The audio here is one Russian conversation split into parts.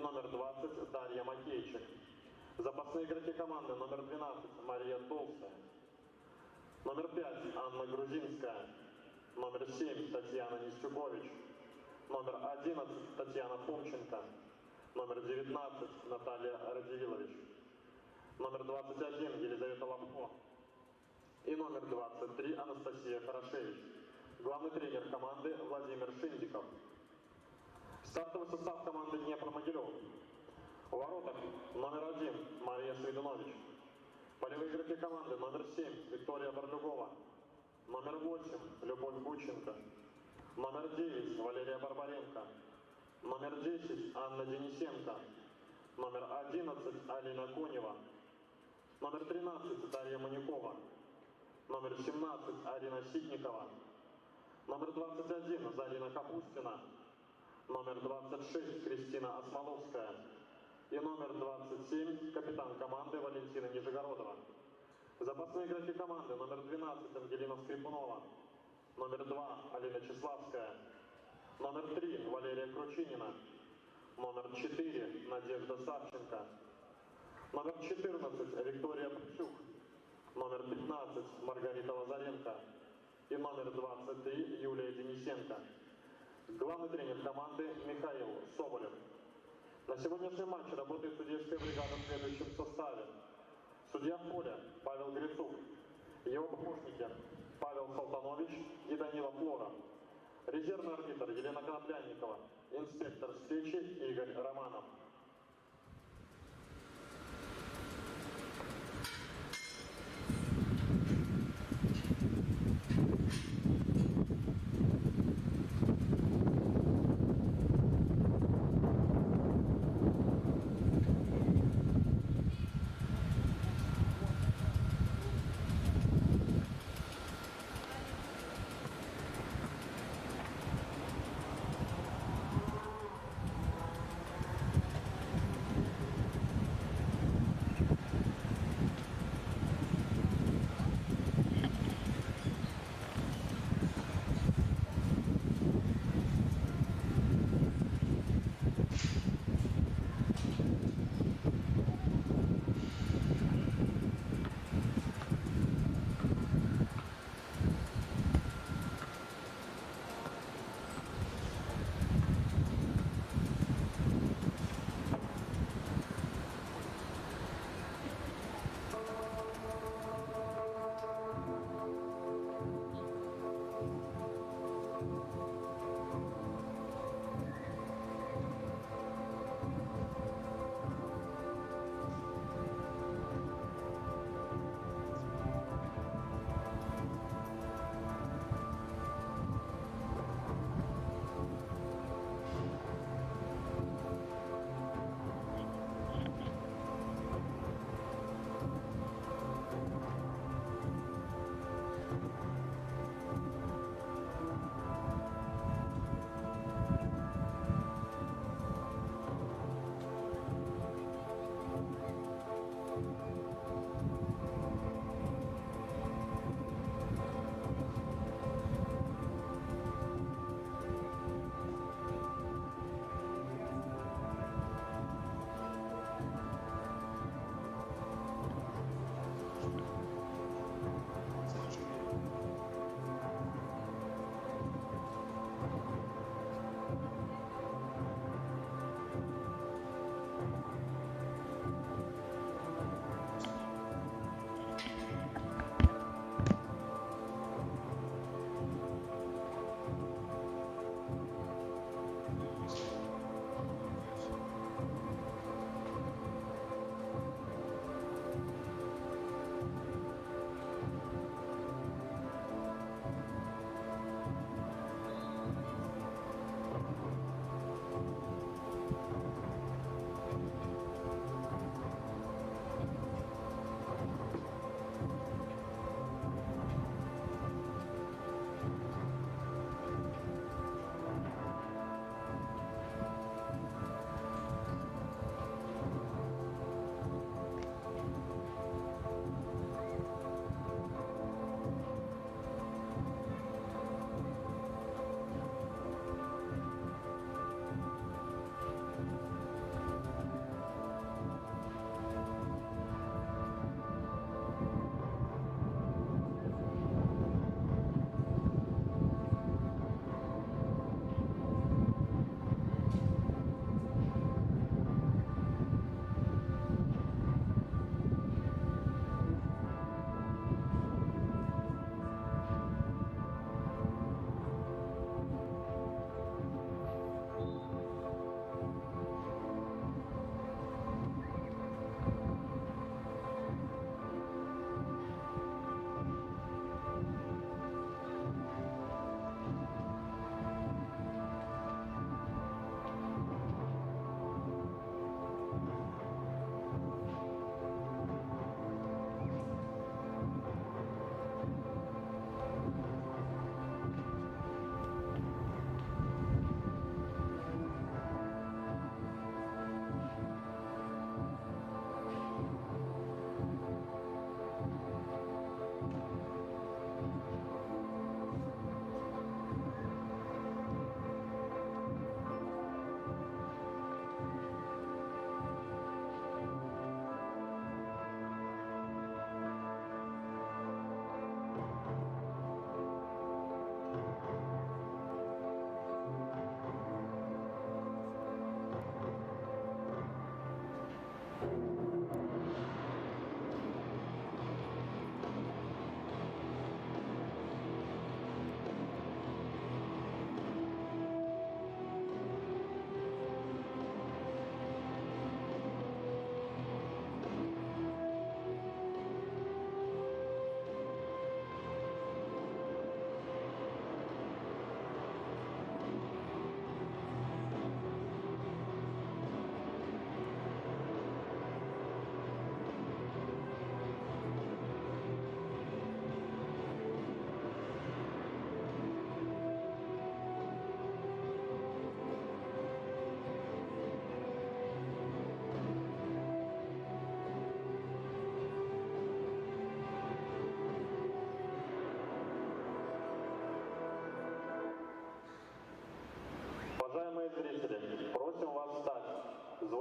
номер 20 Дарья Макейчик. Запасные игроки команды номер 12 Мария Толстая, номер 5 Анна Грузинская, номер 7 Татьяна Нестюкович, номер 11 Татьяна Фомченко, номер 19 Наталья Радивилович, номер 21 Елизавета Лапко и номер 23 Анастасия Хорошевич. Главный тренер команды Владимир Шиндиков. Стартовый состав команды Днепр-Могилев. В воротах номер 1 Мария Свидунович. Полевые игроки команды номер 7 Виктория Барлюгова, номер 8 Любовь Гученко, номер 9 Валерия Барбаренко, номер 10 Анна Денисенко, номер 11 Алина Конева, номер 13 Дарья Манюкова, номер 17 Арина Ситникова, номер 21 Зарина Капустина, номер 26 Кристина Осмоловская и номер 27 капитан команды Валентина Нижегородова. Запасные игроки команды номер 12 Ангелина Скрипунова, номер 2 Алина Чеславская, номер 3 Валерия Кручинина, номер 4 Надежда Савченко, номер 14 Виктория Прищук, номер 15 Маргарита Лазаренко и номер 23 Юлия Денисенко. Главный тренер команды Михаил Соболев. На сегодняшнем матче работает судейская бригада в следующем составе. Судья в поле Павел Грицук, его помощники Павел Салтанович и Данила Флора, резервный арбитр Елена Коноплянникова, инспектор встречи Игорь Романов.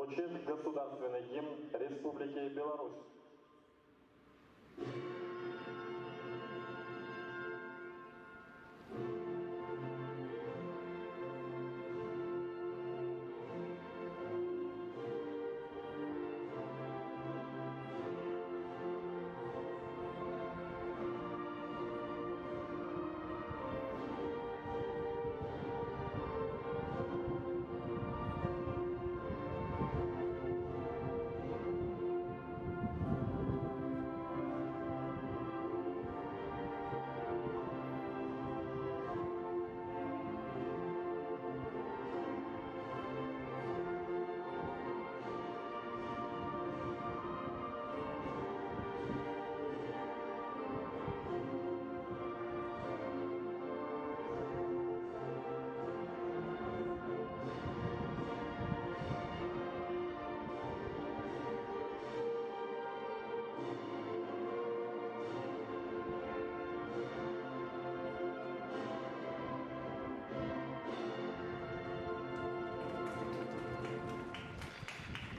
Звучит государственный гимн Республики Беларусь.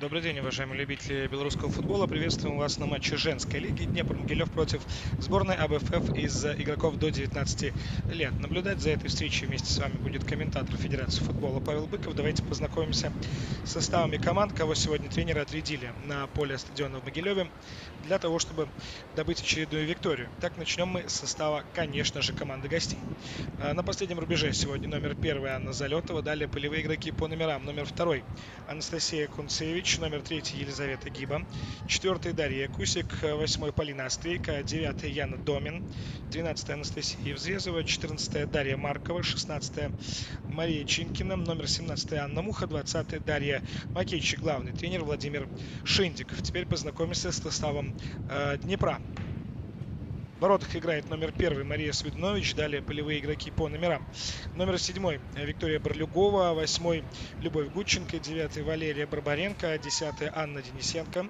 Добрый день, уважаемые любители белорусского футбола. Приветствуем вас на матче женской лиги Днепр-Могилев против сборной АБФФ из игроков до 19 лет. Наблюдать за этой встречей вместе с вами будет комментатор Федерации футбола Павел Быков. Давайте познакомимся с составами команд, кого сегодня тренеры отрядили на поле стадиона в Могилеве для того, чтобы добыть очередную викторию. Так, начнем мы с состава, конечно же, команды гостей. На последнем рубеже сегодня номер 1 Анна Залетова, далее полевые игроки по номерам. Номер 2 Анастасия Кунцевич, номер 3 Елизавета Гиба, 4 Дарья Кусик, 8 Полина Острейка, 9 Яна Домин, 12 Анастасия Евзрезова, 14 Дарья Маркова, 16 Мария Чинкина, номер 17 Анна Муха, 20 Дарья Макейчик, главный тренер Владимир Шиндиков. Теперь познакомимся с составом Днепра. В воротах играет номер 1 Мария Свиднович, далее полевые игроки по номерам. Номер 7 Виктория Барлюгова, 8 Любовь Гудченко, 9 Валерия Барбаренко, 10 Анна Денисенко,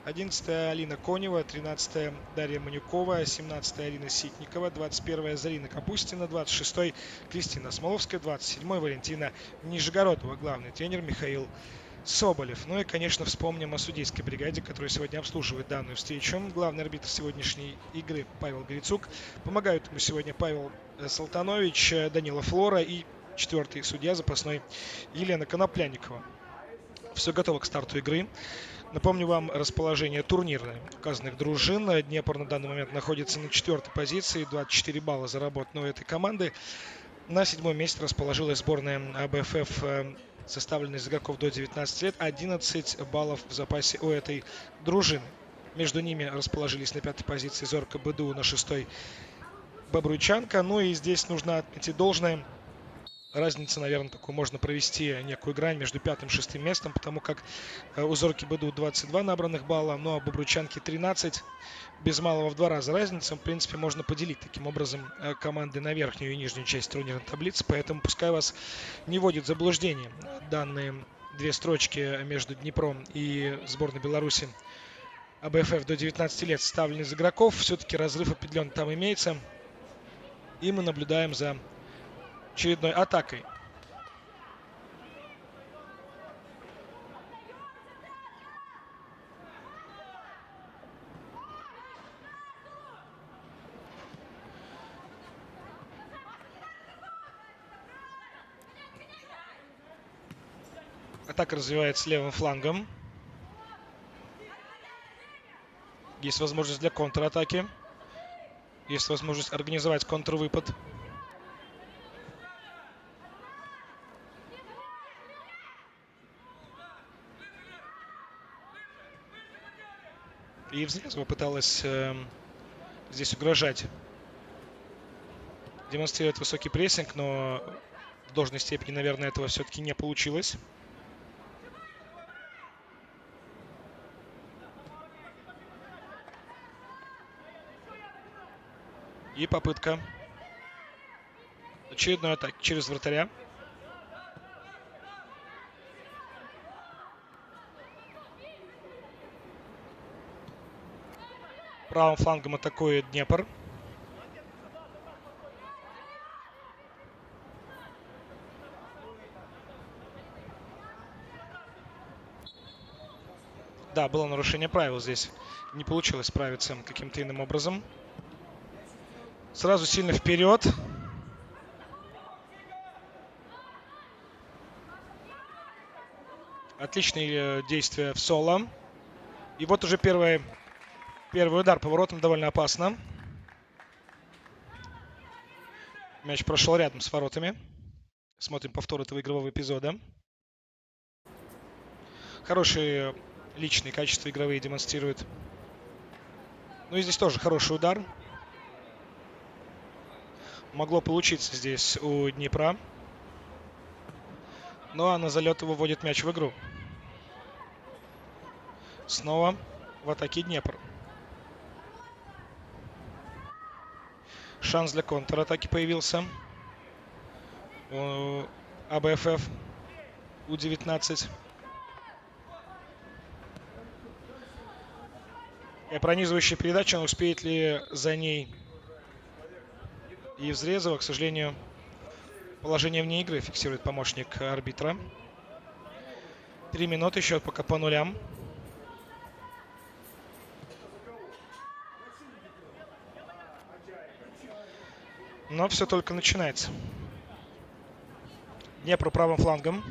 11 Алина Конева, 13 Дарья Манюкова, 17 Алина Ситникова, 21 Зарина Капустина, 26 Кристина Смоловская, 27 Валентина Нижегородова, главный тренер Михаил Соболев. Ну и, конечно, вспомним о судейской бригаде, которая сегодня обслуживает данную встречу. Главный арбитр сегодняшней игры Павел Грицук. Помогают ему сегодня Павел Салтанович, Данила Флора и 4-й судья запасной Елена Коноплянникова. Все готово к старту игры. Напомню вам расположение турнирное указанных дружин. Днепр на данный момент находится на 4-й позиции, 24 балла заработано у этой команды. На 7-м месте расположилась сборная АБФФ, составленная из игроков до 19 лет, 11 баллов в запасе у этой дружины. Между ними расположились на 5-й позиции Зорка БДУ, на 6-й Бобруйчанка. Ну и здесь нужно отметить должное. Разница, наверное, такую можно провести некую грань между 5-м и 6-м местом, потому как у Зорки БДУ 22 набранных балла, ну а Бобруйчанки 13. Без малого в 2 раза разница. В принципе, можно поделить таким образом команды на верхнюю и нижнюю часть турнирной таблицы, поэтому пускай вас не вводит в заблуждение данные 2 строчки между Днепром и сборной Беларуси АБФФ до 19 лет, составлены из игроков. Все-таки разрыв определенно там имеется. И мы наблюдаем за очередной атакой. Атака развивается левым флангом. Есть возможность для контратаки. Есть возможность организовать контрвыпад. И Евзрезова пыталась здесь угрожать, демонстрировать высокий прессинг, но в должной степени, наверное, этого все-таки не получилось. И попытка очередной атаки через вратаря. Правым флангом атакует Днепр. Да, было нарушение правил здесь. Не получилось справиться каким-то иным образом. Сразу сильно вперед. Отличные действия в соло. И вот уже первый удар по воротам, довольно опасно. Мяч прошел рядом с воротами. Смотрим повтор этого игрового эпизода. Хорошие личные качества игровые демонстрирует. Ну и здесь тоже хороший удар. Могло получиться здесь у Днепра. Ну а на залет его вводит мяч в игру. Снова в атаке Днепр. Шанс для контратаки появился у АБФФ У-19. Пронизывающая передача, но успеет ли за ней Евзрезова? К сожалению, положение вне игры фиксирует помощник арбитра. 3 минуты, счет пока по нулям. Но все только начинается. Днепр правым флангом.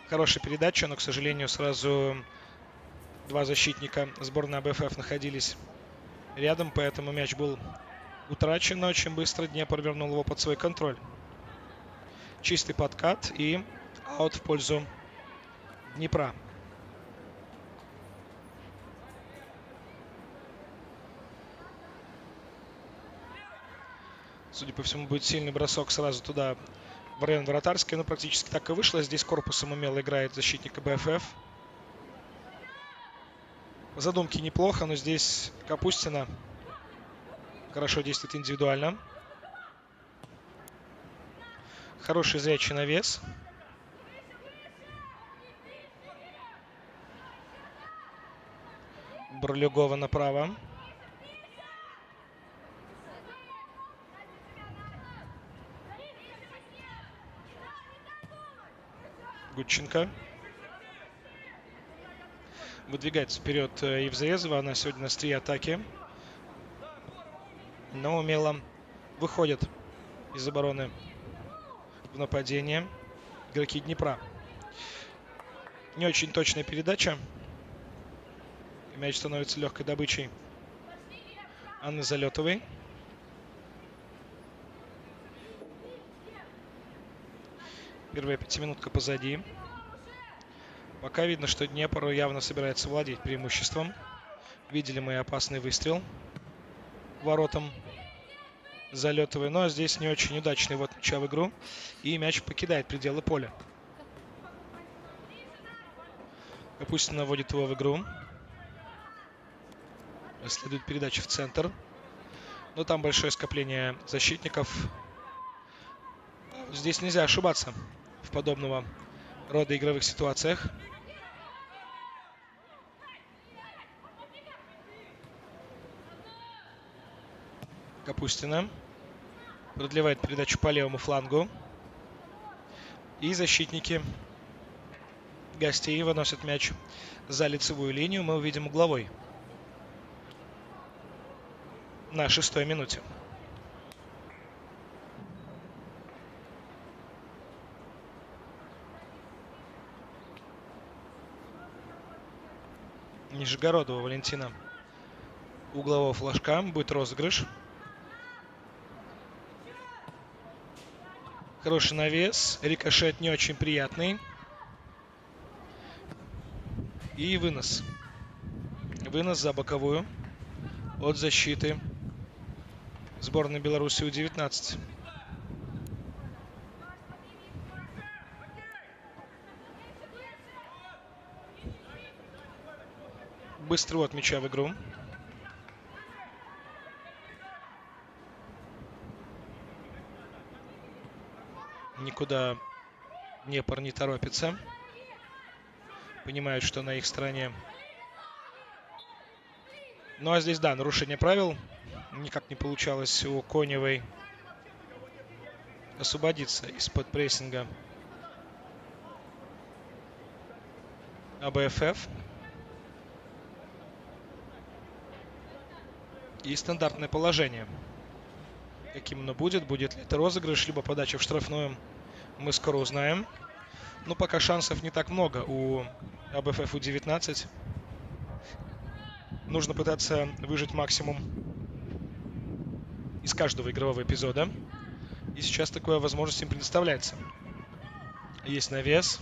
Хорошая передача, но, к сожалению, сразу два защитника сборной АБФФ находились рядом, поэтому мяч был утрачен, но очень быстро Днепр вернул его под свой контроль. Чистый подкат и аут в пользу Днепра. Судя по всему, будет сильный бросок сразу туда, в район вратарской. Ну, практически так и вышло. Здесь корпусом умело играет защитник АБФФ. Задумки неплохо, но здесь Капустина хорошо действует индивидуально. Хороший зрячий навес. Бурлюгова направо. Гудченко. Выдвигается вперед Евзрезова. Она сегодня на острие атаки. Но умело выходит из обороны в нападение игроки Днепра. Не очень точная передача. Мяч становится легкой добычей Анны Залетовой. Первая пятиминутка позади. Пока видно, что Днепр явно собирается владеть преимуществом. Видели мы опасный выстрел воротам Залетовой. Но здесь не очень удачный вот мяча в игру. И мяч покидает пределы поля. Капустина вводит его в игру. Следует передача в центр. Но там большое скопление защитников. Здесь нельзя ошибаться в подобного рода игровых ситуациях. Капустина продлевает передачу по левому флангу. И защитники гостей выносят мяч за лицевую линию. Мы увидим угловой на 6-й минуте. Нижегородова Валентина. Углового флажка. Будет розыгрыш. Хороший навес. Рикошет не очень приятный. И вынос. Вынос за боковую от защиты сборной Беларуси У-19. Быстрый от мяча в игру. Никуда Днепр не торопится. Понимают, что на их стороне. Ну а здесь, да, нарушение правил. Никак не получалось у Коневой освободиться из-под прессинга АБФФ. И стандартное положение. Каким оно будет? Будет ли это розыгрыш, либо подача в штрафную, мы скоро узнаем. Но пока шансов не так много у АБФФ У-19. Нужно пытаться выжать максимум из каждого игрового эпизода. И сейчас такая возможность им предоставляется. Есть навес.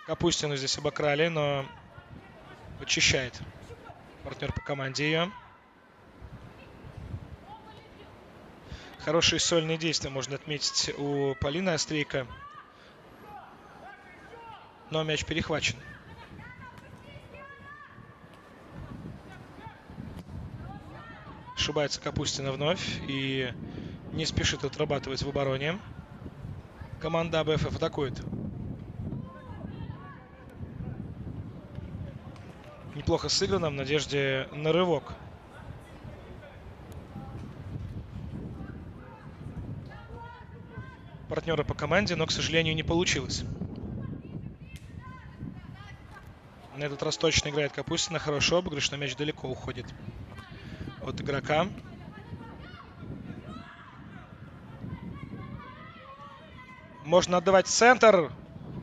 Капустину здесь обокрали, но очищает партнер по команде ее. Хорошие сольные действия можно отметить у Полины Острейко. Но мяч перехвачен. Ошибается Капустина вновь и не спешит отрабатывать в обороне. Команда АБФФ атакует. Неплохо сыграно в надежде на рывок. Партнеры по команде, но, к сожалению, не получилось. На этот раз точно играет Капустина. Хорошо обыгрыш, но мяч далеко уходит от игрока. Можно отдавать в центр.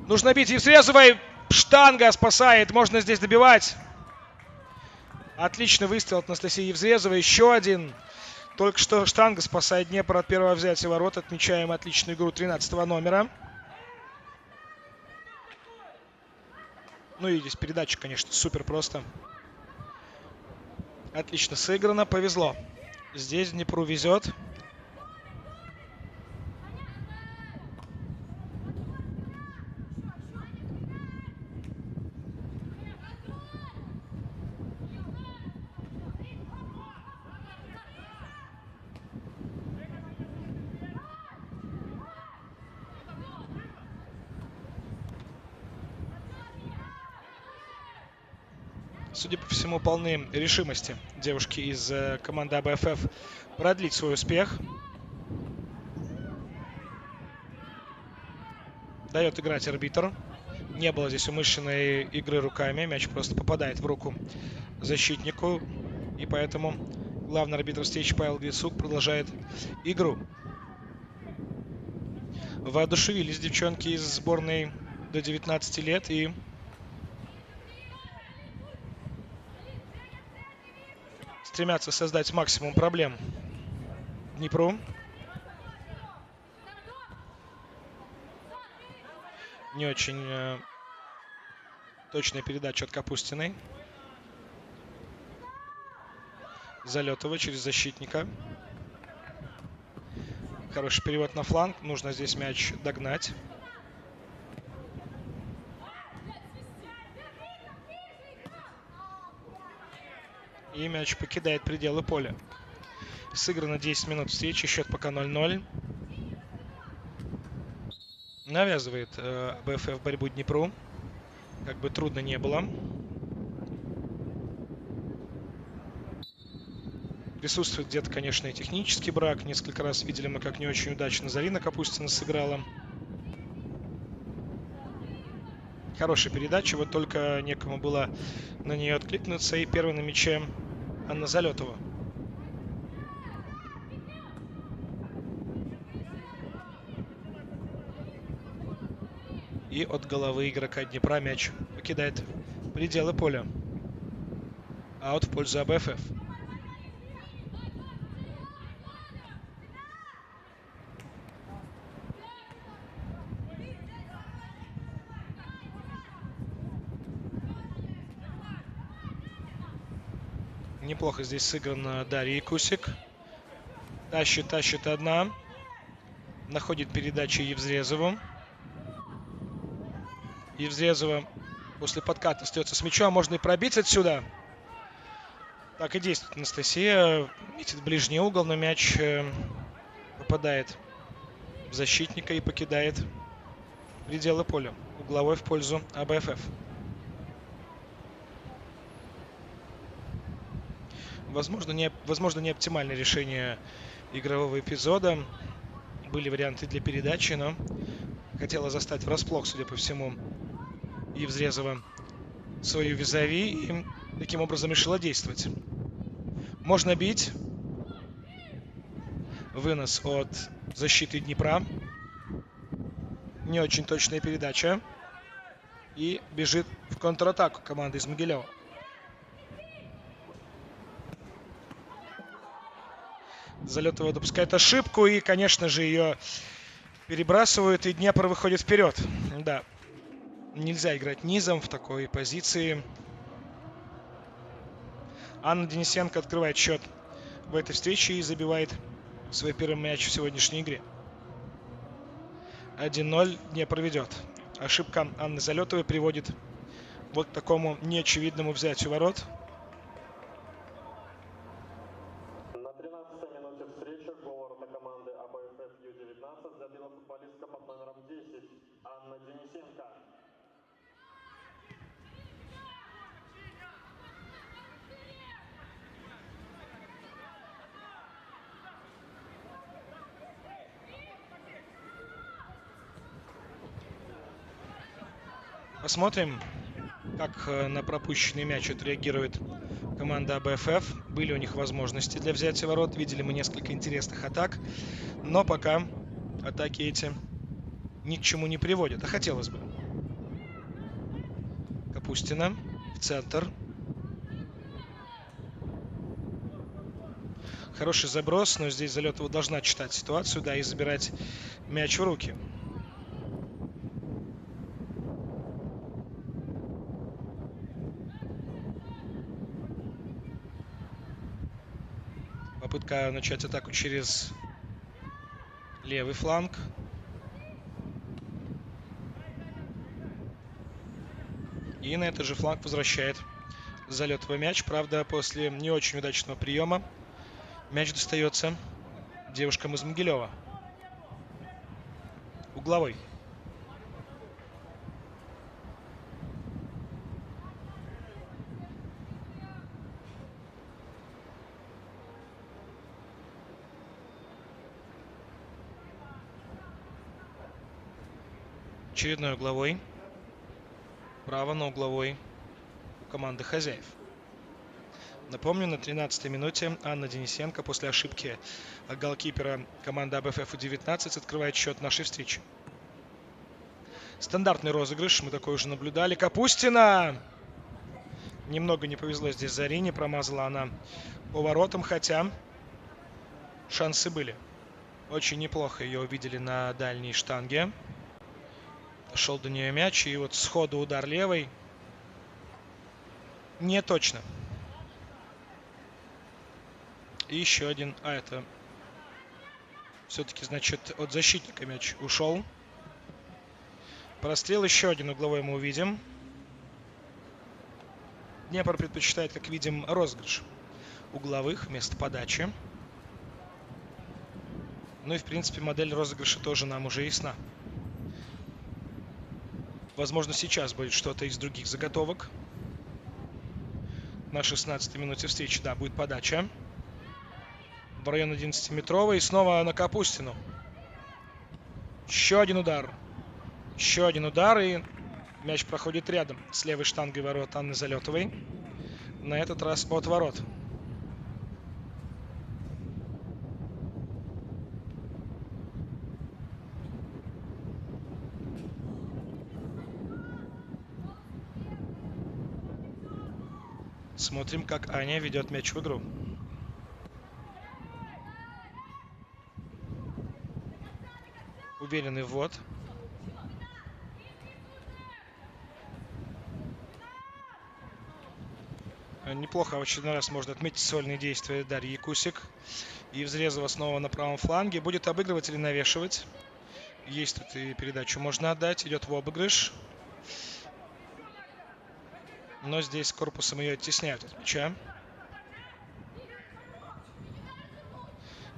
Нужно бить Евзрезовой. Штанга спасает. Можно здесь добивать. Отличный выстрел от Анастасии Евзрезовой. Еще один. Только что штанга спасает Днепр от первого взятия ворот. Отмечаем отличную игру 13 номера. Ну и здесь передача, конечно, супер просто. Отлично сыграно. Повезло. Здесь Днепру везет. Судя по всему, полны решимости девушки из команды АБФФ продлить свой успех. Дает играть арбитр. Не было здесь умышленной игры руками. Мяч просто попадает в руку защитнику. И поэтому главный арбитр встречи Павел Грицук продолжает игру. Воодушевились девчонки из сборной до 19 лет и стремятся создать максимум проблем Днепру. Не очень точная передача от Капустиной. Залетова через защитника. Хороший перевод на фланг. Нужно здесь мяч догнать. И мяч покидает пределы поля. Сыграно 10 минут встречи. Счет пока 0-0. Навязывает АБФФ борьбу Днепру. Как бы трудно не было. Присутствует где-то, конечно, и технический брак. Несколько раз видели мы, как не очень удачно Зарина Капустина сыграла. Хорошая передача, вот только некому было на нее откликнуться. И первый на мяче Анна Залетова. И от головы игрока Днепра мяч покидает пределы поля. Аут в пользу АБФФ. Неплохо здесь сыграна Дарья Кусик. Тащит одна. Находит передачу Евзрезову. Евзрезова после подката остается с мячом. Можно и пробить отсюда. Так и действует Анастасия. Метит в ближний угол, но мяч попадает в защитника и покидает пределы поля. Угловой в пользу АБФФ. Возможно, не оптимальное решение игрового эпизода. Были варианты для передачи, но Хотела застать врасплох, судя по всему, Евзрезова свою визави и таким образом решила действовать. Можно бить. Вынос от защиты Днепра. Не очень точная передача. И бежит в контратаку команда из Могилева. Залетова допускает ошибку и, конечно же, ее перебрасывают, и Днепр выходит вперед. Да, нельзя играть низом в такой позиции. Анна Денисенко открывает счет в этой встрече и забивает свой первый мяч в сегодняшней игре. 1-0 Днепр ведет. Ошибка Анны Залетовой приводит вот к такому неочевидному взятию ворот. На 13-й минуте встречи гол ворота команды АБФФ Ю-19 забила футболистка под номером 10 Анна Денисенко. Посмотрим, как на пропущенный мяч отреагирует команда АБФФ. Были у них возможности для взятия ворот. Видели мы несколько интересных атак. Но пока атаки эти ни к чему не приводят. А хотелось бы. Капустина в центр. Хороший заброс, но здесь Залетова должна читать ситуацию, да, и забирать мяч в руки. Попытка начать атаку через левый фланг. И на этот же фланг возвращает Залетова мяч. Правда, после не очень удачного приема мяч достается девушкам из Могилева. Угловой. Очередной угловой. Право на угловой у команды хозяев. Напомню, на 13-й минуте Анна Денисенко после ошибки голкипера команды АБФФ У-19 открывает счет нашей встречи. Стандартный розыгрыш, мы такой уже наблюдали. Капустина! Немного не повезло здесь Зарине, промазала она по воротам, хотя шансы были. Очень неплохо ее увидели на дальней штанге. Шел до нее мяч, и вот сходу удар левой. Не точно. И еще один. А это все-таки, значит, от защитника мяч ушел. Прострел еще один угловой мы увидим. Днепр предпочитает, как видим, розыгрыш угловых вместо подачи. Ну и, в принципе, модель розыгрыша тоже нам уже ясна. Возможно, сейчас будет что-то из других заготовок. На 16-й минуте встречи, да, будет подача. В район 11-метровой. И снова на Капустину. Еще один удар. Еще один удар. И мяч проходит рядом с левой штангой ворот Анны Залетовой. На этот раз от ворот. Смотрим, как Аня ведет мяч в игру. Уверенный ввод. Неплохо в очередной раз можно отметить сольные действия Дарьи Кусик. И Взрезова снова на правом фланге. Будет обыгрывать или навешивать. Есть тут и передачу можно отдать. Идет в обыгрыш. Но здесь корпусом ее оттесняют от мяча.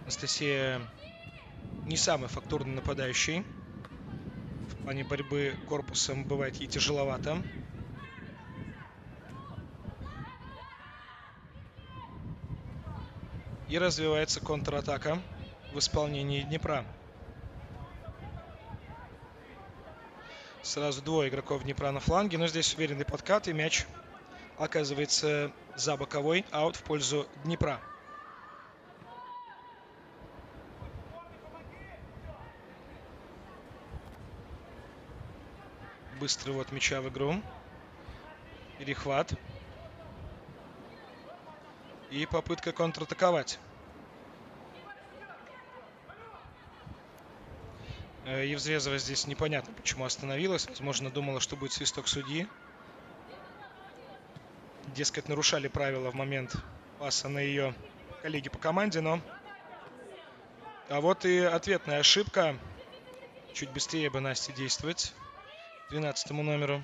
Анастасия не самый фактурный нападающий. В плане борьбы корпусом бывает ей тяжеловато. И развивается контратака в исполнении Днепра. Сразу двое игроков Днепра на фланге, но здесь уверенный подкат, и мяч оказывается за боковой, аут в пользу Днепра. Быстрый вот мяча в игру. Перехват. И попытка контратаковать. Евзрезова здесь непонятно, почему остановилась. Возможно, думала, что будет свисток судьи. Дескать, нарушали правила в момент паса на ее коллеги по команде, но... А вот и ответная ошибка. Чуть быстрее бы Насте действовать. 12-му номеру.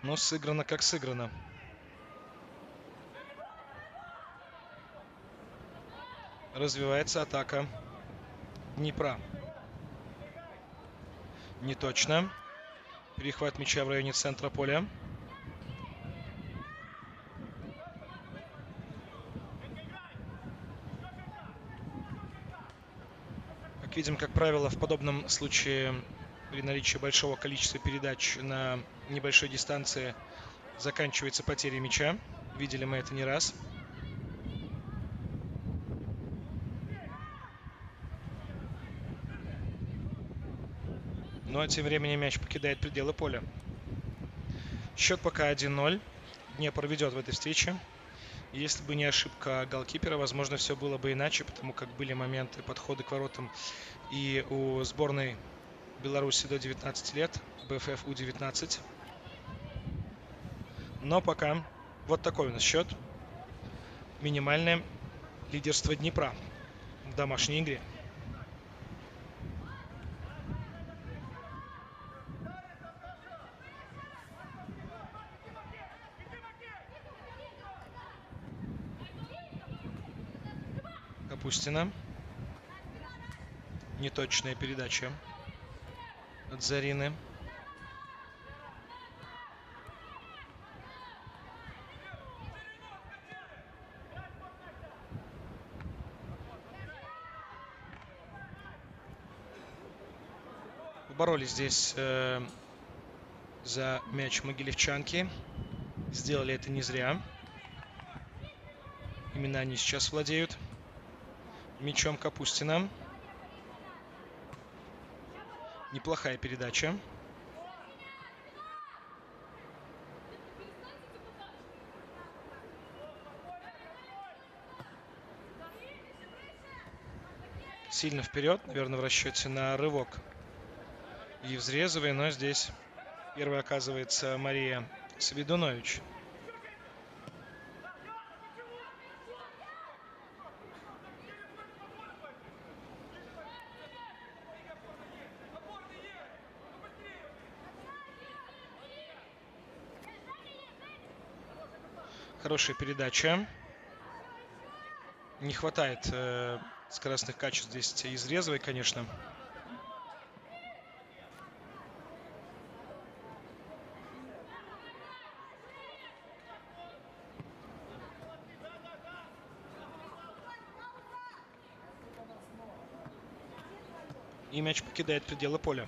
Но сыграно как сыграно. Развивается атака Днепра. Не точно. Перехват мяча в районе центра поля. Как видим, как правило, в подобном случае при наличии большого количества передач на небольшой дистанции заканчивается потерей мяча. Видели мы это не раз. Ну а тем временем мяч покидает пределы поля. Счет пока 1-0. Днепр ведет в этой встрече. Если бы не ошибка голкипера, возможно, все было бы иначе, потому как были моменты подхода к воротам и у сборной Беларуси до 19 лет, БФФ У-19. Но пока вот такой у нас счет. Минимальное лидерство Днепра в домашней игре. Капустина. Неточная передача от Зарины. Боролись здесь за мяч могилевчанки. Сделали это не зря. Именно они сейчас владеют мячом. Капустина. Неплохая передача. Сильно вперед, наверное, в расчете на рывок Евзрезовой, но здесь первой оказывается Мария Свидунович. Хорошая передача. Не хватает скоростных качеств здесь Евзрезовой, конечно. И мяч покидает пределы поля.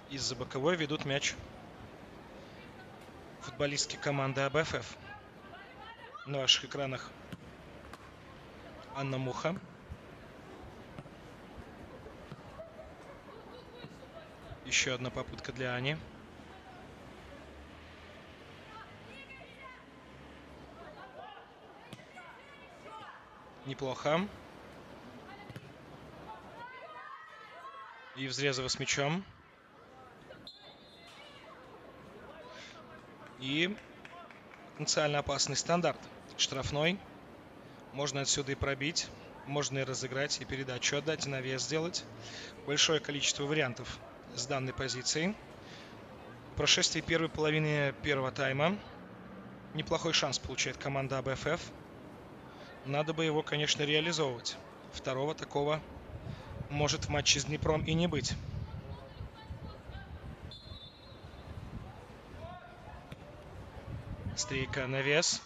Из-за боковой ведут мяч футболистки команды АБФФ. На ваших экранах Анна Муха. Еще одна попытка для Ани. Неплохо. И Евзрезова с мячом. И потенциально опасный стандарт. Штрафной. Можно отсюда и пробить. Можно и разыграть, и передачу отдать, и навес сделать. Большое количество вариантов с данной позиции. В прошествии первой половины первого тайма неплохой шанс получает команда АБФФ. Надо бы его, конечно, реализовывать. Второго такого может в матче с Днепром и не быть. Стрейка навес.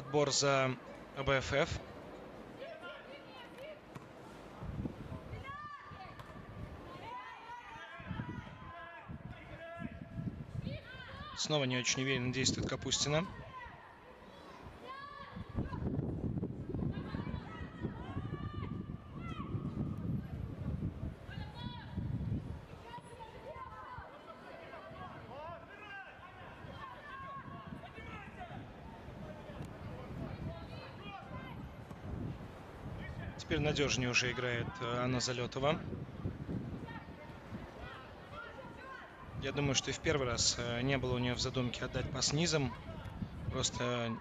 Отбор за АБФФ. Снова не очень уверенно действует Капустина. Теперь надежнее уже играет Анна Залетова. Я думаю, что и в первый раз не было у нее в задумке отдать пас низом. Просто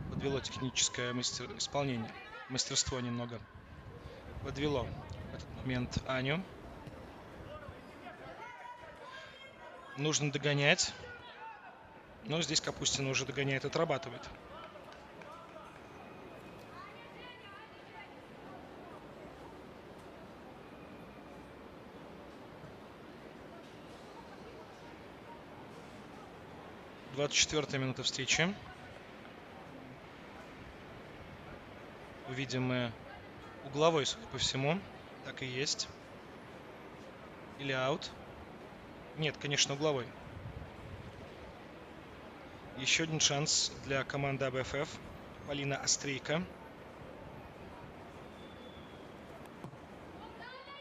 подвело техническое исполнение. Мастерство немного подвело в этот момент Аню. Нужно догонять. Но здесь Капустина уже догоняет, отрабатывает. Двадцать 4-я минута встречи. Увидим мы угловой, судя по всему. Так и есть. Или аут. Нет, конечно, угловой. Еще один шанс для команды АБФФ. Полина Острейко.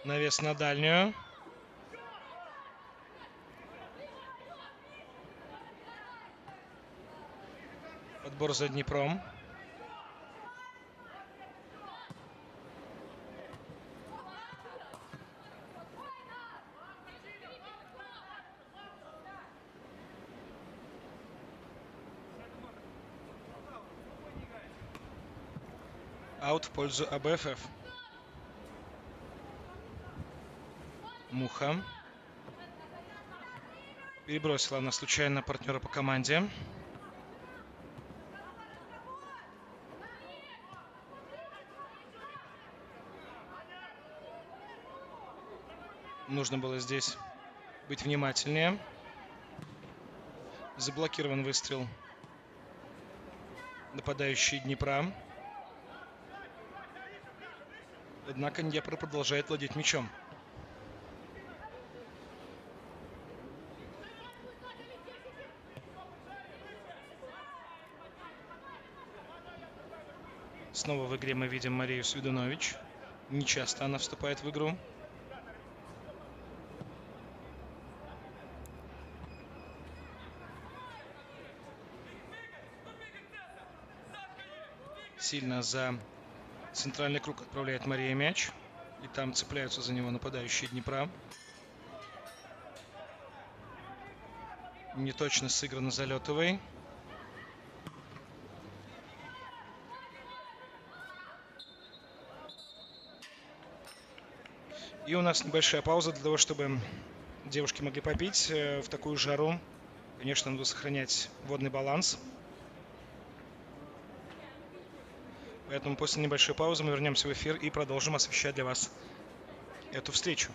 Навес на дальнюю. Отбор за Днепром. Аут в пользу АБФФ. Муха. Перебросила она случайно партнера по команде. Нужно было здесь быть внимательнее. Заблокирован выстрел нападающий Днепра. Однако Днепр продолжает владеть мячом. Снова в игре мы видим Марию Свидунович. Не часто она вступает в игру. Сильно за центральный круг отправляет Мария мяч. И там цепляются за него нападающие Днепра. Неточно сыграно Залетовой. И у нас небольшая пауза для того, чтобы девушки могли попить в такую жару. Конечно, надо сохранять водный баланс. Поэтому после небольшой паузы мы вернемся в эфир и продолжим освещать для вас эту встречу.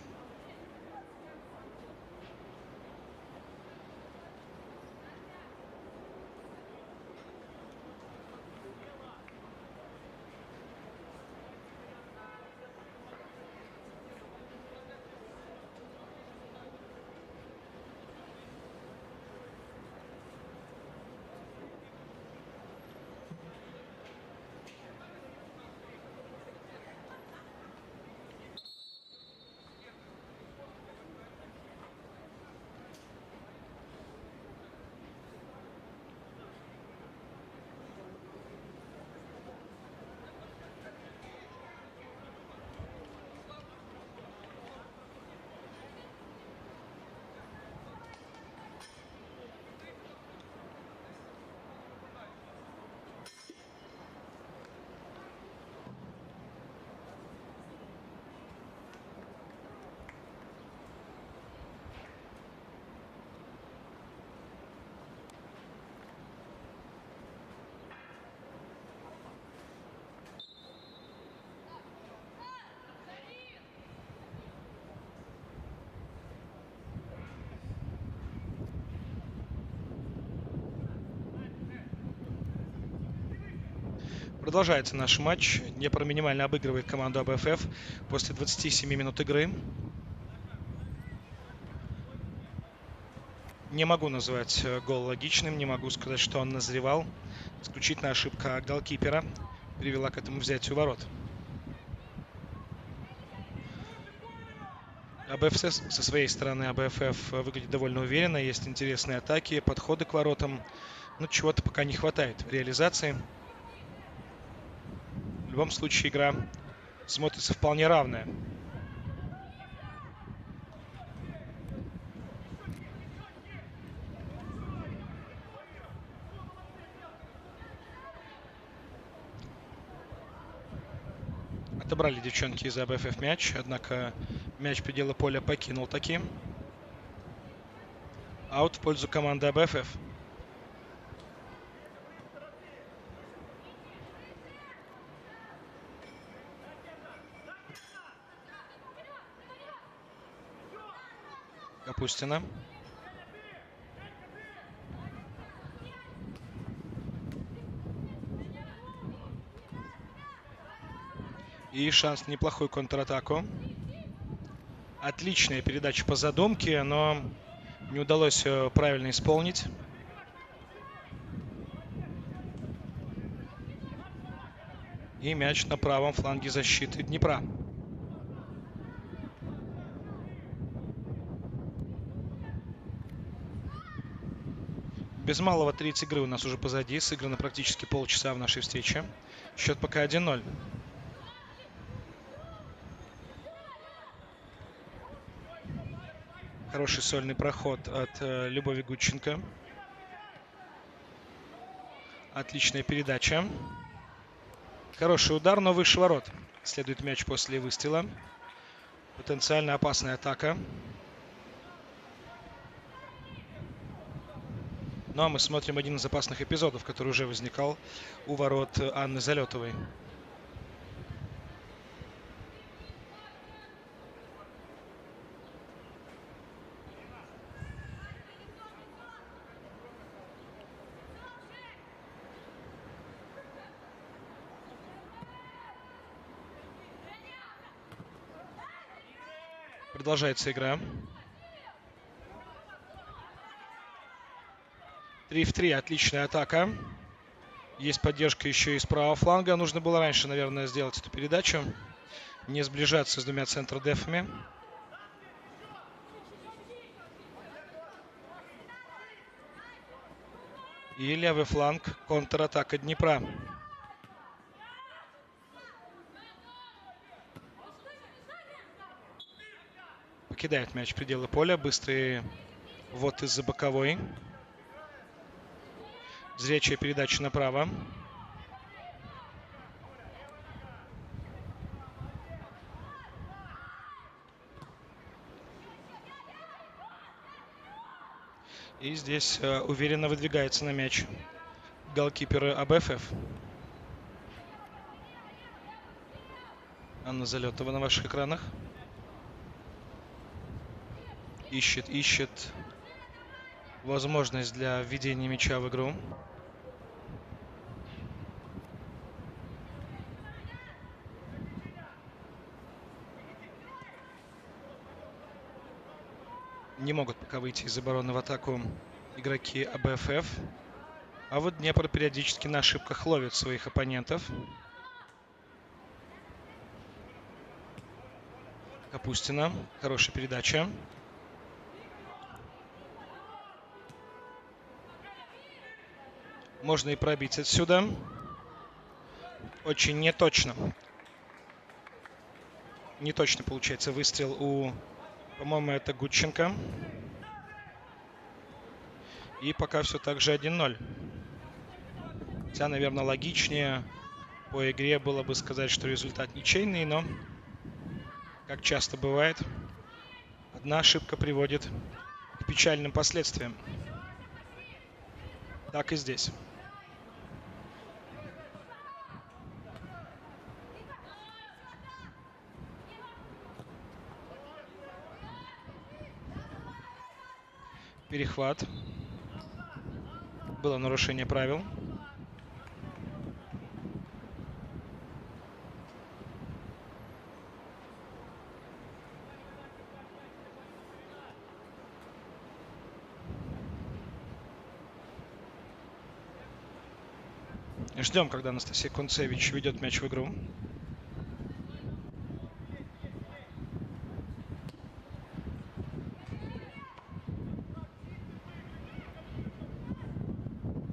Продолжается наш матч. Днепр минимально обыгрывает команду АБФ после 27 минут игры. Не могу назвать гол логичным, не могу сказать, что он назревал. Исключительно ошибка голкипера привела к этому взятию ворот. АБФ со своей стороны, АБФ выглядит довольно уверенно. Есть интересные атаки, подходы к воротам. Но чего-то пока не хватает в реализации. В любом случае игра смотрится вполне равная. Отобрали девчонки из АБФ мяч, однако мяч предела поля покинул таки. Аут в пользу команды АБФ. Капустина. И шанс на неплохую контратаку. Отличная передача по задумке, но не удалось правильно исполнить. И мяч на правом фланге защиты Днепра. Без малого треть игры у нас уже позади. Сыграно практически полчаса в нашей встрече. Счет пока 1-0. Хороший сольный проход от Любови Гудченко. Отличная передача. Хороший удар, но выше ворот. Следует мяч после выстрела. Потенциально опасная атака. Ну а мы смотрим один из опасных эпизодов, который уже возникал у ворот Анны Залетовой. Продолжается игра. 3 в 3. Отличная атака. Есть поддержка еще и с правого фланга. Нужно было раньше, наверное, сделать эту передачу. Не сближаться с двумя центрдефами. И левый фланг. Контратака Днепра. Покидает мяч пределы поля. Быстрый ввод из-за боковой. Зрячая передача направо. И здесь уверенно выдвигается на мяч голкипер АБФ. Анна Залетова на ваших экранах. Ищет возможность для введения мяча в игру. Не могут пока выйти из обороны в атаку игроки АБФ. А вот Днепр периодически на ошибках ловит своих оппонентов. Капустина. Хорошая передача. Можно и пробить отсюда. Очень неточно. Неточно получается выстрел у, по-моему, это Гудченко. И пока все так же 1-0. Хотя, наверное, логичнее по игре было бы сказать, что результат ничейный, но, как часто бывает, одна ошибка приводит к печальным последствиям. Так и здесь. Перехват. Было нарушение правил. Ждем, когда Анастасия Кунцевич ведет мяч в игру.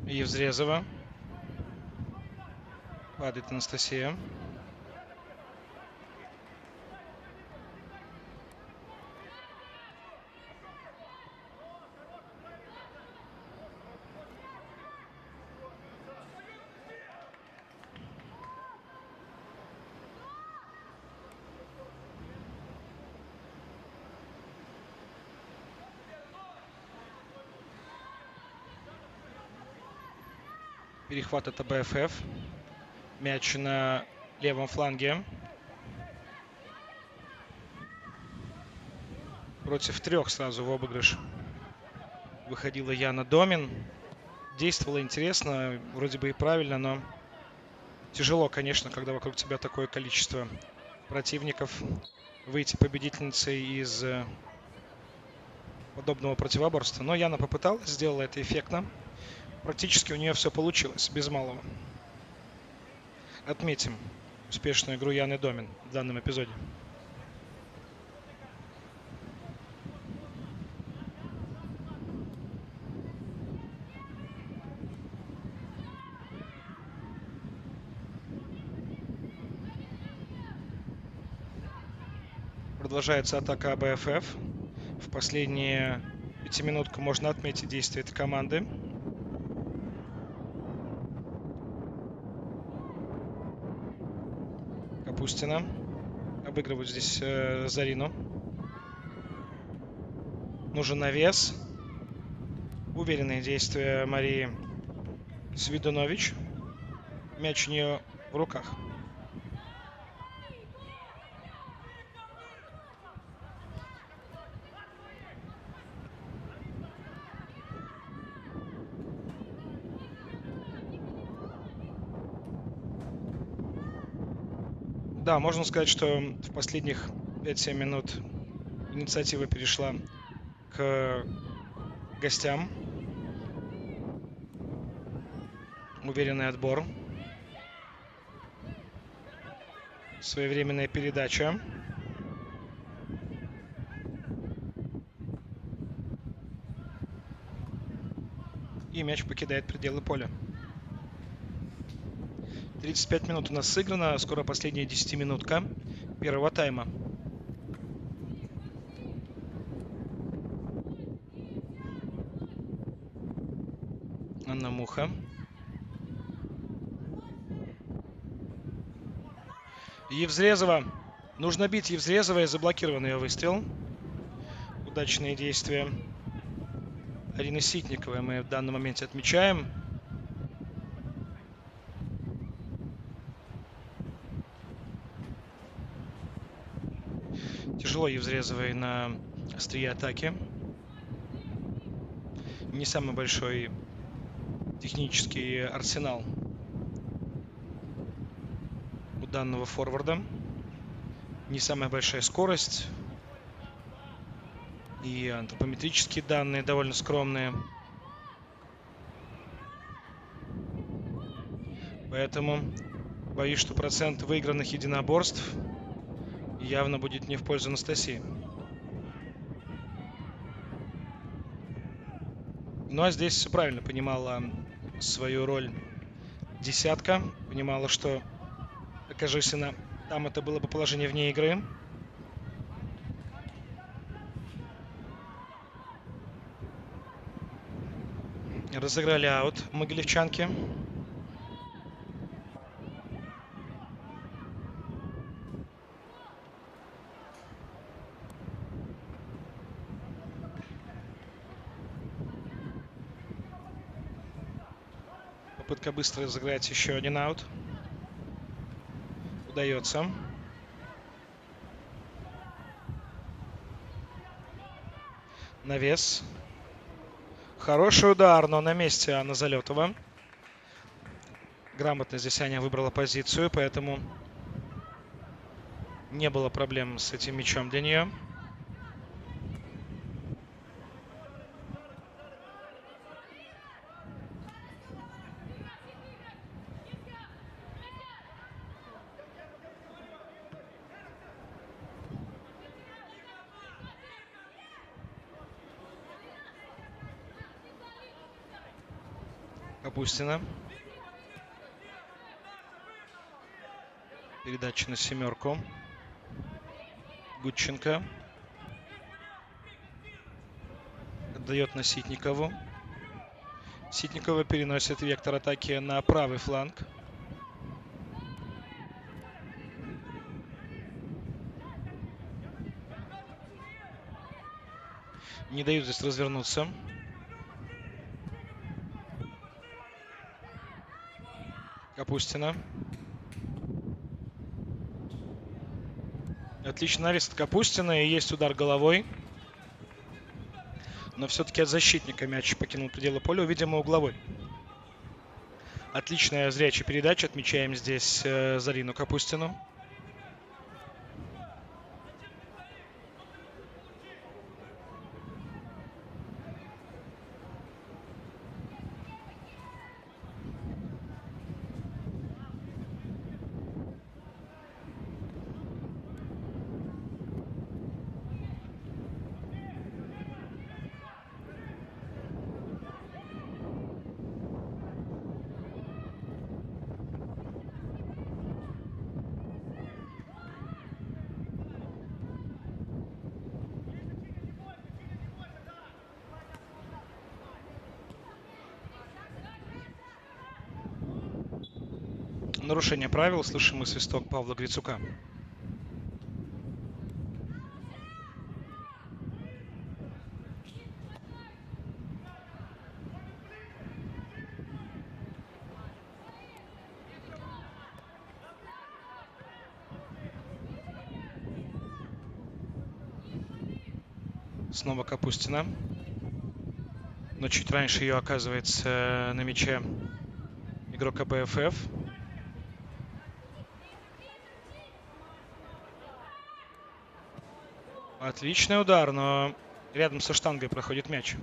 Евзрезова. Падает Анастасия. Перехват от АБФФ. Мяч на левом фланге. Против трех сразу в обыгрыш выходила Яна Домин. Действовала интересно, вроде бы и правильно, но тяжело, конечно, когда вокруг тебя такое количество противников, выйти победительницей из подобного противоборства. Но Яна попыталась, сделала это эффектно. Практически у нее все получилось, без малого. Отметим успешную игру Яны Домин в данном эпизоде. Продолжается атака АБФФ. В последние 5-минутку можно отметить действия этой команды. Капустина обыгрывает здесь Зарину. Нужен навес. Уверенные действия Марии Свидунович. Мяч у нее в руках. Да, можно сказать, что в последних 5-7 минут инициатива перешла к гостям. Уверенный отбор. Своевременная передача. И мяч покидает пределы поля. 35 минут у нас сыграно. Скоро последняя 10-минутка первого тайма. Анна Муха. Евзрезова. Нужно бить Евзрезова, и заблокирован ее выстрел. Удачные действия Арины Ситниковой мы в данном моменте отмечаем. Тяжело Евзрезовой на острие атаки. Не самый большой технический арсенал у данного форварда. Не самая большая скорость. И антропометрические данные довольно скромные. Поэтому боюсь, что процент выигранных единоборств явно будет не в пользу Анастасии. Ну а здесь все правильно понимала свою роль десятка. Понимала, что, окажись она там, это было бы положение вне игры. Разыграли аут могилевчанки. Попытка быстро разыграть еще один аут. Удается. Навес. Хороший удар, но на месте Анна Залетова. Грамотно здесь Аня выбрала позицию, поэтому не было проблем с этим мячом для нее. Капустина. Передача на семерку. Гудченко. Отдает на Ситникову. Ситникова переносит вектор атаки на правый фланг. Не дают здесь развернуться. Капустина. Отличный навес от Капустина, и есть удар головой. Но все-таки от защитника мяч покинул пределы поля, видимо, угловой. Отличная зрячая передача. Отмечаем здесь Зарину Капустину. Нарушение правил. Слышим мы свисток Павла Грицука. Снова Капустина. Но чуть раньше ее оказывается на мяче игрок АБФФ. Отличный удар, но рядом со штангой проходит мяч.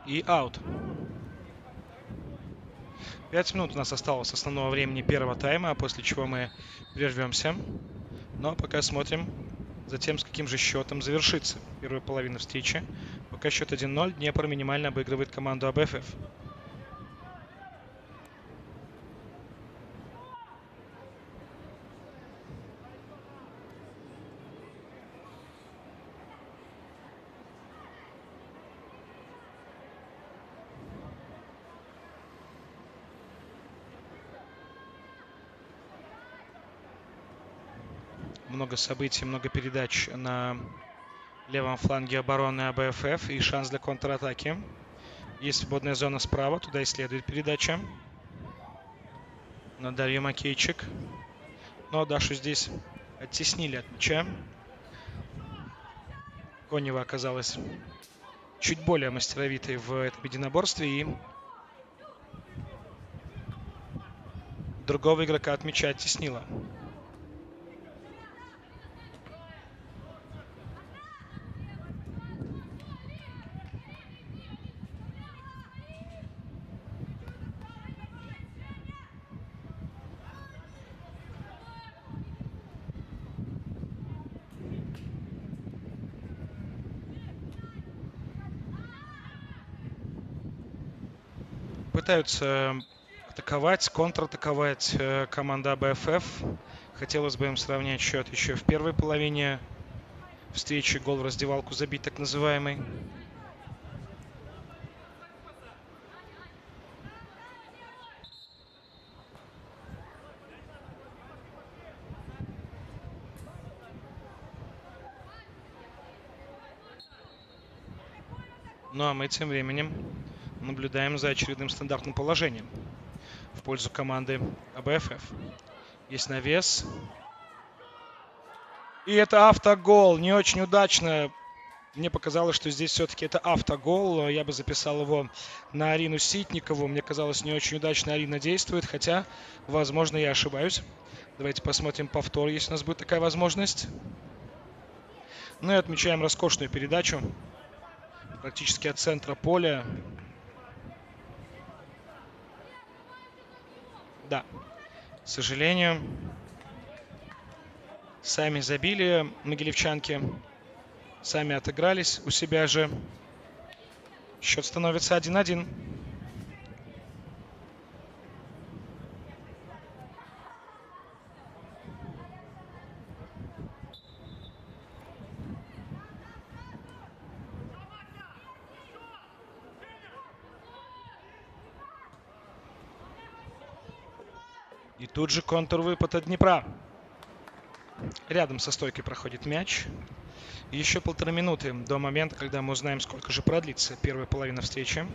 И аут. 5 минут у нас осталось основного времени первого тайма, после чего мы прервемся. Но пока смотрим за тем, с каким же счетом завершится первая половина встречи. Пока счет 1-0. Днепр минимально обыгрывает команду АБФФ. Много событий, много передач на левом фланге обороны АБФФ и шанс для контратаки. Есть свободная зона справа, туда и следует передача на Дарью Макейчик. Но Дашу здесь оттеснили от мяча. Конева оказалась чуть более мастеровитой в этом единоборстве и другого игрока от мяча оттеснила. Пытаются атаковать, контратаковать команда АБФФ. Хотелось бы им сравнять счет еще в первой половине встречи. Гол в раздевалку забить, так называемый. Ну а мы тем временем наблюдаем за очередным стандартным положением. в пользу команды АБФФ. Есть навес. И это автогол. Не очень удачно Мне показалось, что здесь все-таки это автогол. Я бы записал его на Арину Ситникову. Мне казалось, не очень удачно Арина действует, хотя, возможно, я ошибаюсь. Давайте посмотрим повтор, если у нас будет такая возможность. Ну и отмечаем роскошную передачу. Практически от центра поля. Да, к сожалению, сами забили могилевчанки. Сами отыгрались у себя же. Счет становится 1-1. И тут же контрвыпад от Днепра. Рядом со стойкой проходит мяч. Еще 1,5 минуты до момента, когда мы узнаем, сколько же продлится первая половина встречи.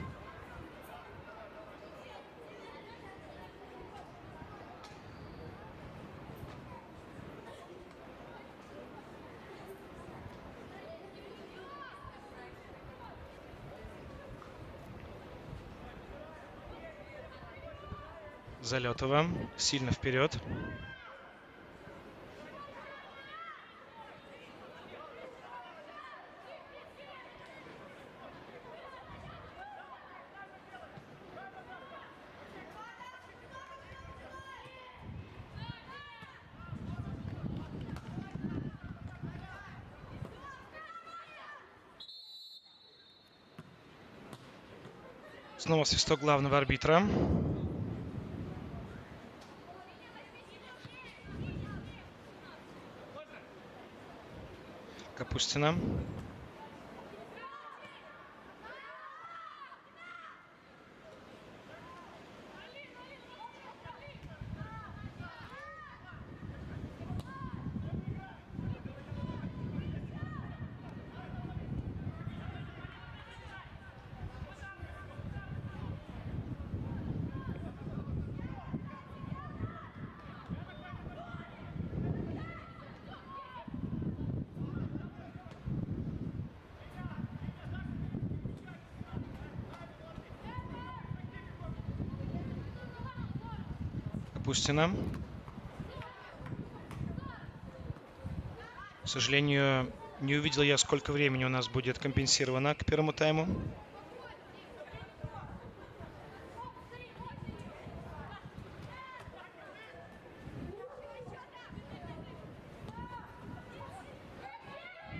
Залетова сильно вперед. Снова свисток главного арбитра. Капустина. Капустина. К сожалению, не увидел я, сколько времени у нас будет компенсировано к первому тайму.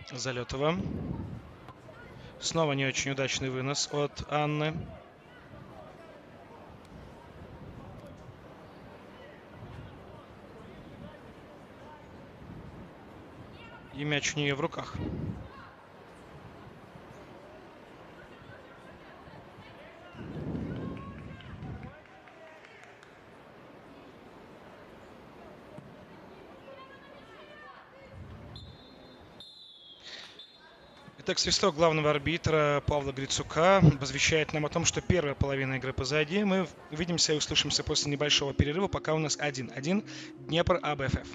Залетова. Снова не очень удачный вынос от Анны. И мяч у нее в руках. Итак, свисток главного арбитра Павла Грицука возвещает нам о том, что первая половина игры позади. Мы увидимся и услышимся после небольшого перерыва, пока у нас 1-1 Днепр АБФФ.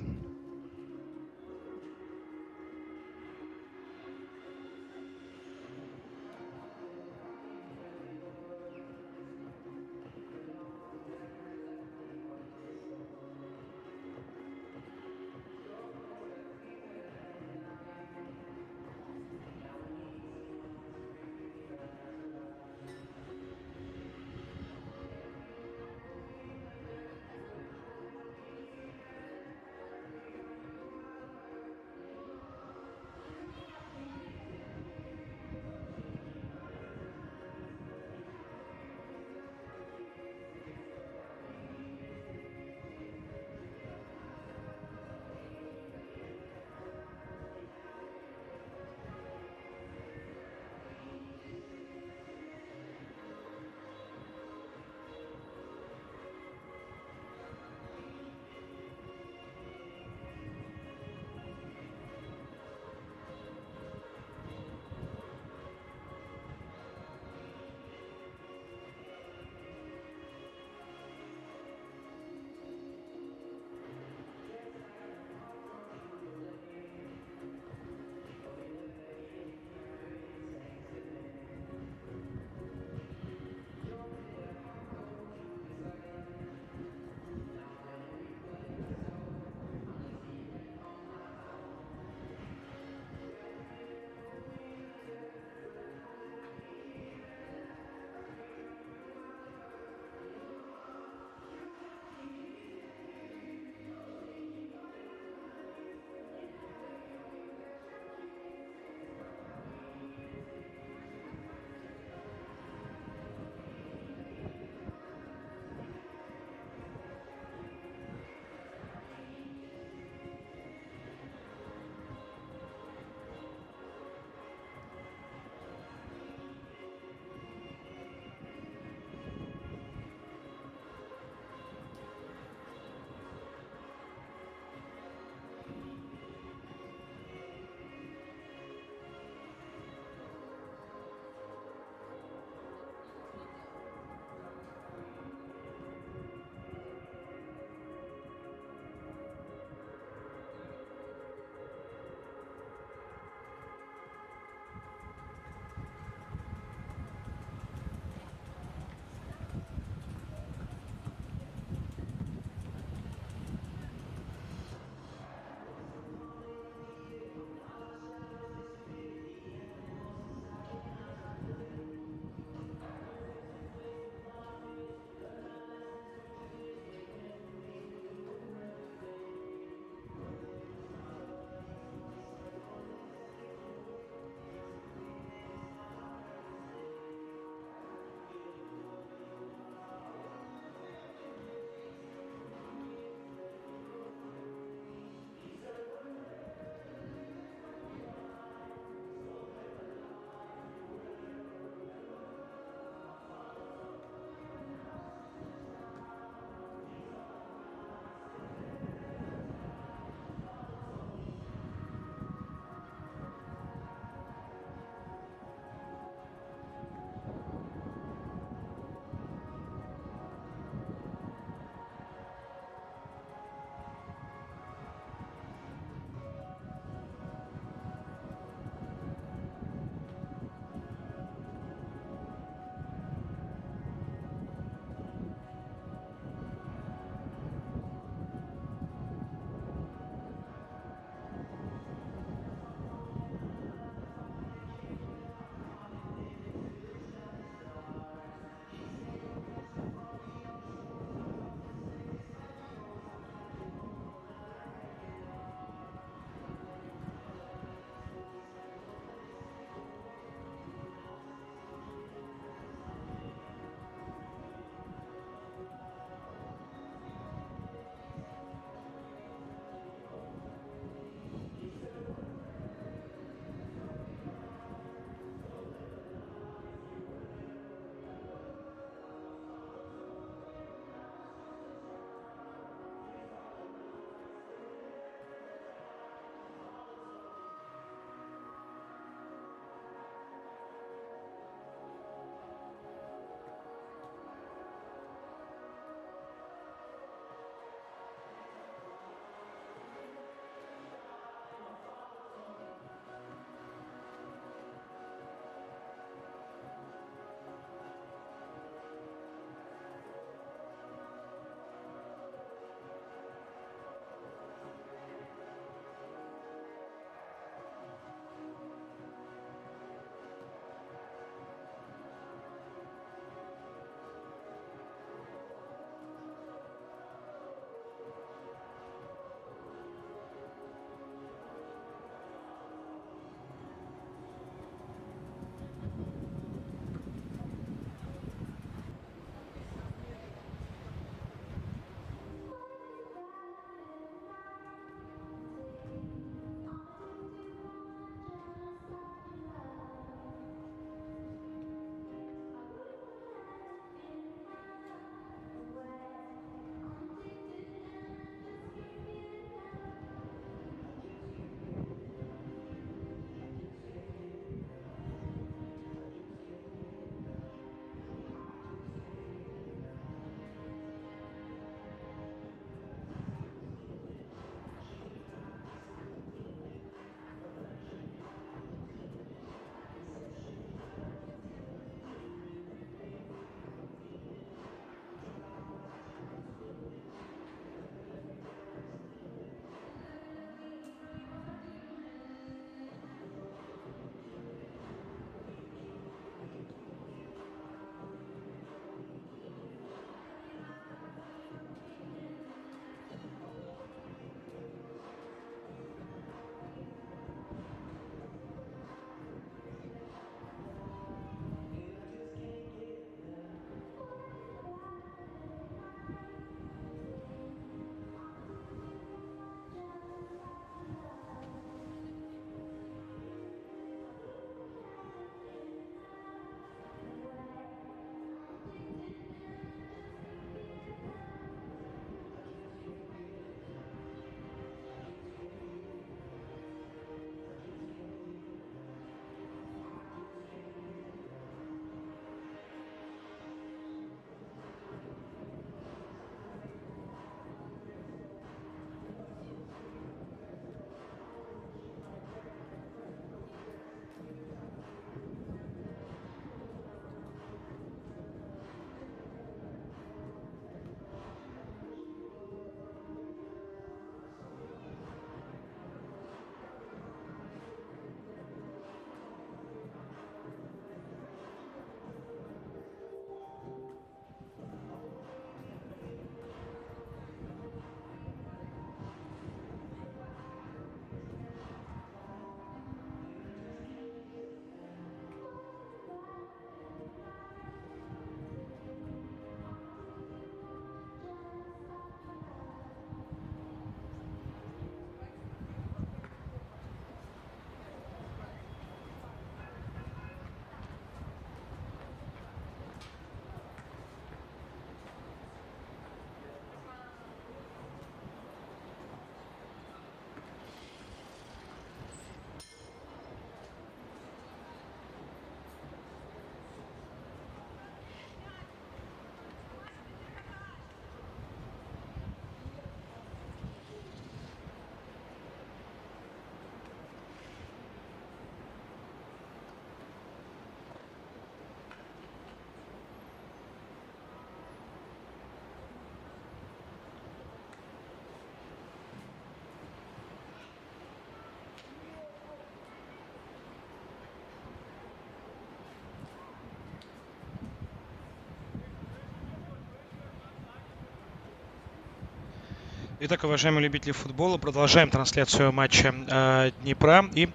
Итак, уважаемые любители футбола, продолжаем трансляцию матча Днепра. И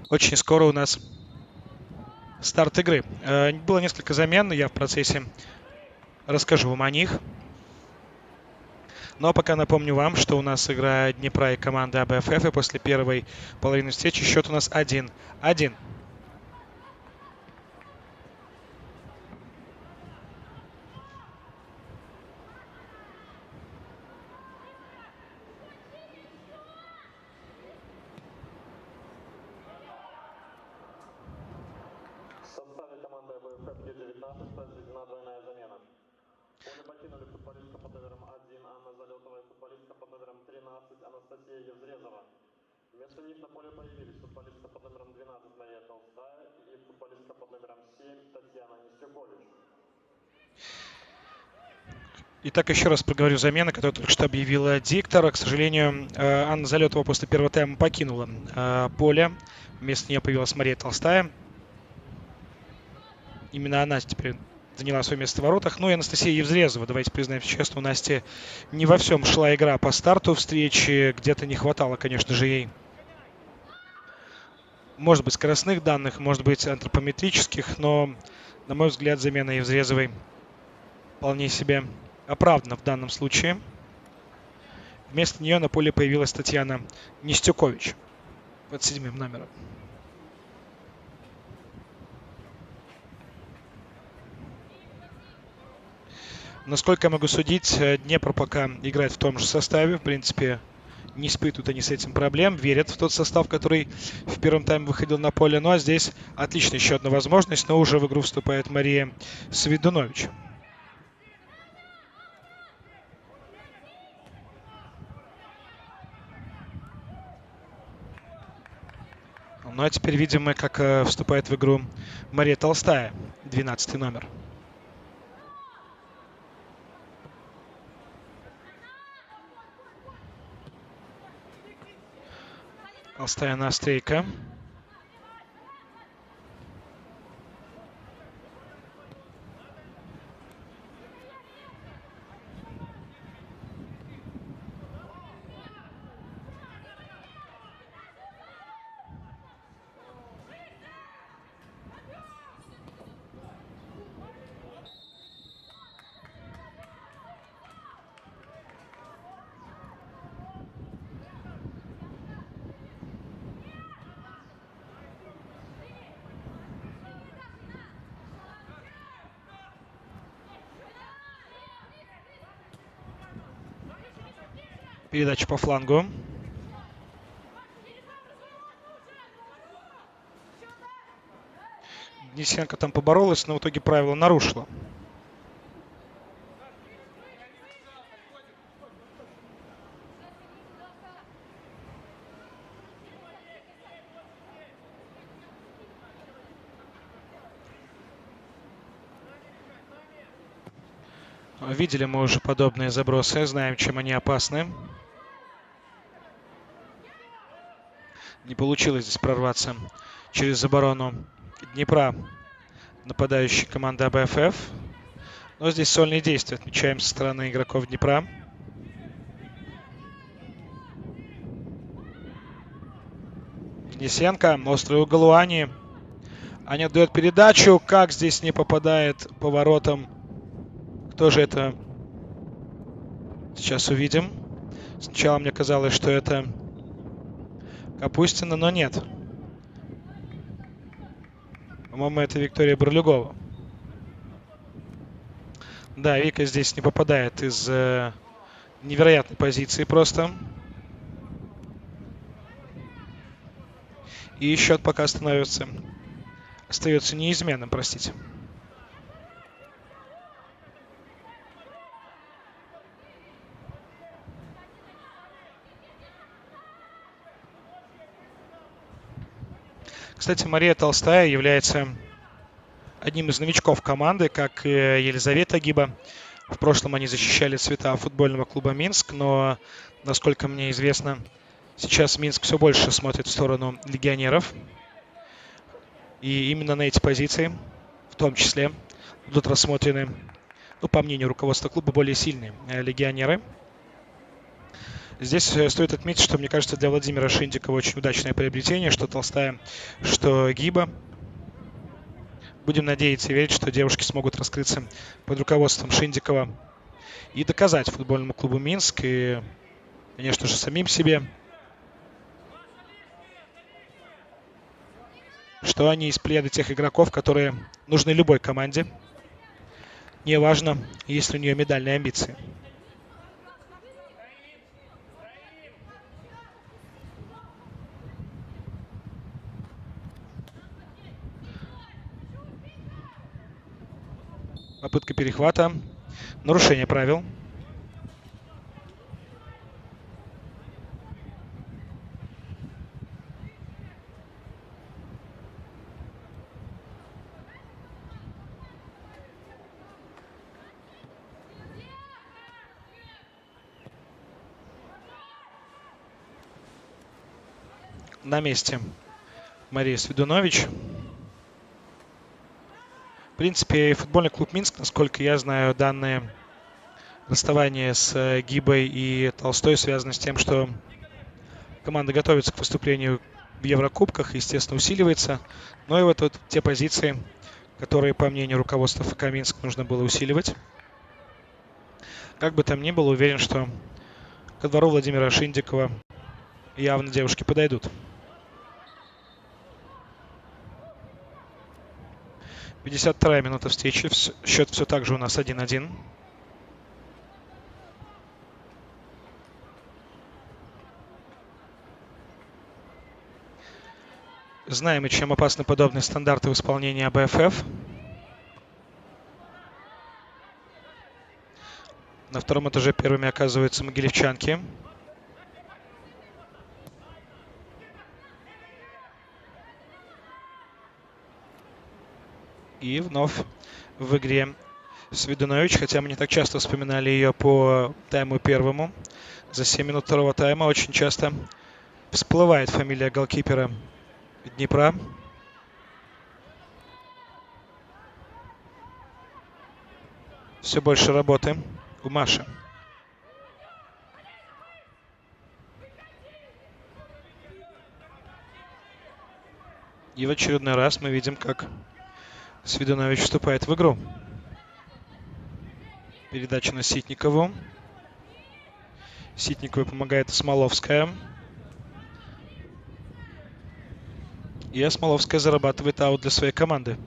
очень скоро у нас старт игры. Было несколько замен, я в процессе расскажу вам о них. Но пока напомню вам, что у нас игра Днепра и команда АБФФ. И после первой половины встречи счет у нас 1-1. В составе команды АБФФ Ю-19 произведена двойная замена. Поле покинули футболистка под номером 1 Анна Залетова и футболистка под номером 13 Анастасия Евзрезова. Вместо них на поле появились футболистка под номером 12 Мария Толстая и футболистка под номером 7 Татьяна Нестюкович. Итак, еще раз проговорю замены, которые только что объявила диктор. К сожалению, Анна Залетова после первого тайма покинула поле. Вместо нее появилась Мария Толстая. Именно она теперь заняла свое место в воротах. Ну и Анастасия Евзрезова, давайте признаем честно, у Насти не во всем шла игра по старту встречи. Где-то не хватало, конечно же, ей, может быть, скоростных данных, может быть, антропометрических. Но, на мой взгляд, замена Евзрезовой вполне себе оправдана в данном случае. Вместо нее на поле появилась Татьяна Нестюкович под 7 номером. Насколько я могу судить, Днепр пока играет в том же составе. В принципе, не испытывают они с этим проблем. Верят в тот состав, который в первом тайме выходил на поле. Ну а здесь отличная еще одна возможность. Но уже в игру вступает Мария Свидунович. Ну а теперь видим мы, как вступает в игру Мария Толстая, 12 номер. Толстая на Острейка. Передача по флангу. Денисенко там поборолась, но в итоге правила нарушила. Видели мы уже подобные забросы, знаем, чем они опасны. Не получилось здесь прорваться через оборону Днепра нападающей команды АБФФ. Но здесь сольные действия отмечаем со стороны игроков Днепра. Денисенко, острый угол у Ани. Аня отдает передачу. Как здесь не попадает по воротам? Кто же это? Сейчас увидим. Сначала мне казалось, что это Капустина, но нет. По-моему, это Виктория Бурлюгова. Да, Вика здесь не попадает из невероятной позиции просто. И счет пока остается неизменным, простите. Кстати, Мария Толстая является одним из новичков команды, как и Елизавета Гиба. В прошлом они защищали цвета футбольного клуба «Минск», но, насколько мне известно, сейчас Минск все больше смотрит в сторону легионеров. И именно на эти позиции, в том числе, будут рассмотрены, ну, по мнению руководства клуба, более сильные легионеры. Здесь стоит отметить, что, мне кажется, для Владимира Шиндикова очень удачное приобретение, что Толстая, что Гиба. Будем надеяться и верить, что девушки смогут раскрыться под руководством Шиндикова и доказать футбольному клубу Минск и, конечно же, самим себе, что они из плеяды тех игроков, которые нужны любой команде. Неважно, есть ли у нее медальные амбиции. Попытка перехвата. Нарушение правил. На месте Мария Свидунович. В принципе, футбольный клуб Минск, насколько я знаю, данное расставание с Гибой и Толстой связано с тем, что команда готовится к выступлению в Еврокубках, естественно, усиливается. Но и вот те позиции, которые, по мнению руководства ФК Минск, нужно было усиливать. Как бы там ни было, уверен, что ко двору Владимира Шиндикова явно девушки подойдут. 52-я минута встречи. Счет все так же у нас 1-1. Знаем и чем опасны подобные стандарты в исполнении АБФФ. На втором этаже первыми оказываются могилевчанки. И вновь в игре Свидунович, хотя мы не так часто вспоминали ее по тайму первому. За 7 минут второго тайма очень часто всплывает фамилия голкипера Днепра. Все больше работы у Маши. И в очередной раз мы видим, как Свидунович вступает в игру. Передача на Ситникову. Ситниковой помогает Смоловская. И Смоловская зарабатывает аут для своей команды.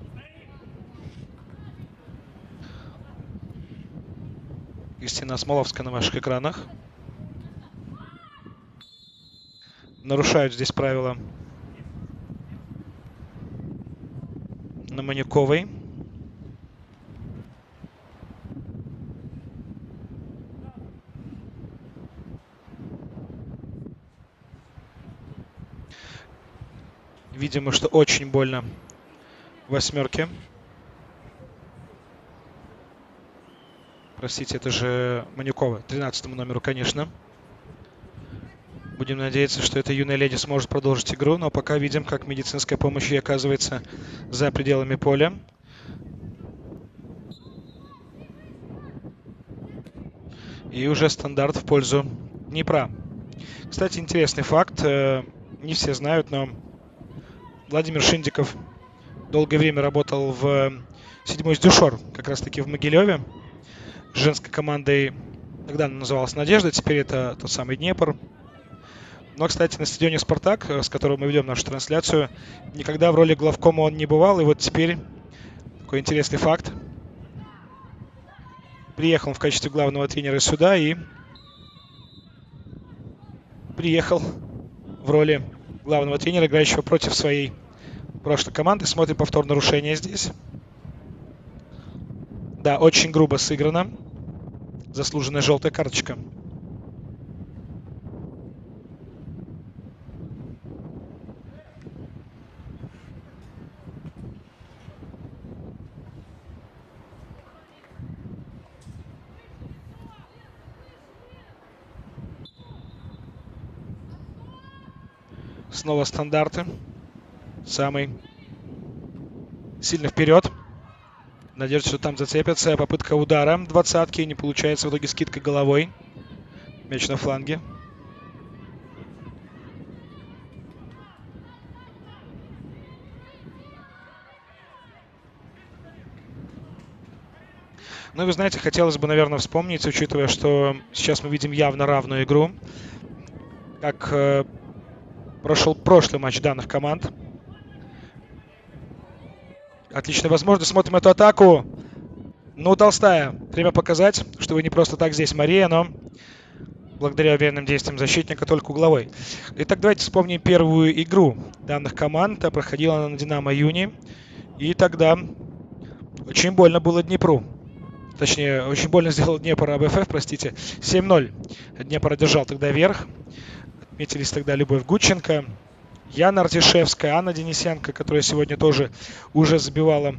Кристина Смоловская на ваших экранах. Нарушают здесь правила на Манюковой. Видимо, что очень больно восьмерке. Простите, это же Манюкова, 13-му номеру, конечно. Будем надеяться, что эта юная леди сможет продолжить игру, но пока видим, как медицинская помощь ей оказывается за пределами поля. И уже стандарт в пользу Днепра. Кстати, интересный факт. Не все знают, но Владимир Шиндиков долгое время работал в 7-й Сдюшор, как раз таки в Могилеве. С женской командой, тогда она называлась «Надежда», теперь это тот самый Днепр. Но, кстати, на стадионе «Спартак», с которого мы ведем нашу трансляцию, никогда в роли главкома он не бывал. И вот теперь такой интересный факт. Приехал в качестве главного тренера сюда и приехал в роли главного тренера, играющего против своей прошлой команды. Смотрим повтор нарушения здесь. Да, очень грубо сыграно. Заслуженная желтая карточка. Снова стандарты. Самый сильно вперед. Надеюсь, что там зацепятся. Попытка удара. 20-ки. Не получается. В итоге скидка головой. Мяч на фланге. Ну, вы знаете, хотелось бы, наверное, вспомнить, учитывая, что сейчас мы видим явно равную игру, как прошел прошлый матч данных команд. Отличная возможность. Смотрим эту атаку. Ну, Толстая. Время показать, что вы не просто так здесь, Мария, но благодаря уверенным действиям защитника только угловой. Итак, давайте вспомним первую игру данных команд. Проходила она на Динамо Юни. И тогда очень больно было Днепру. Точнее, очень больно сделал Днепр АБФ, простите. 7-0. Днепр одержал тогда верх. Отметились тогда Любовь Гудченко, Яна Артишевская, Анна Денисенко, которая сегодня тоже уже забивала.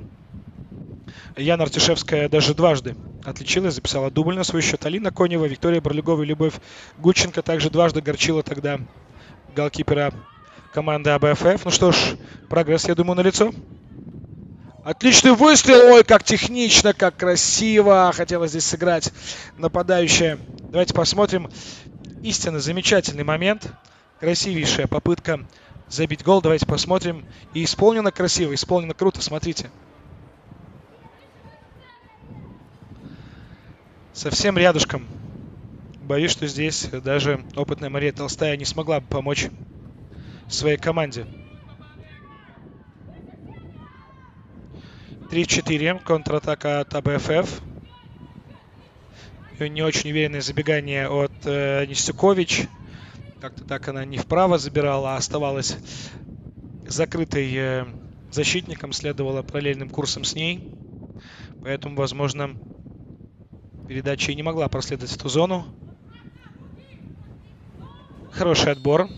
Яна Артишевская даже дважды отличилась, записала дубль на свой счет. Алина Конева, Виктория Барлюгова и Любовь Гудченко также дважды горчила тогда голкипера команды АБФ. Ну что ж, прогресс, я думаю, налицо. Отличный выстрел. Ой, как технично, как красиво. Хотела здесь сыграть нападающая. Давайте посмотрим. Истинно замечательный момент. Красивейшая попытка забить гол. Давайте посмотрим. И исполнено красиво, исполнено круто. Смотрите. Совсем рядышком. Боюсь, что здесь даже опытная Мария Толстая не смогла бы помочь своей команде. 3-4. Контратака от АБФ. Не очень уверенное забегание от Нестюкович. Как-то так она не вправо забирала, а оставалась закрытой защитником. Следовала параллельным курсом с ней. Поэтому, возможно, передача и не могла проследовать в ту зону. Хороший отбор.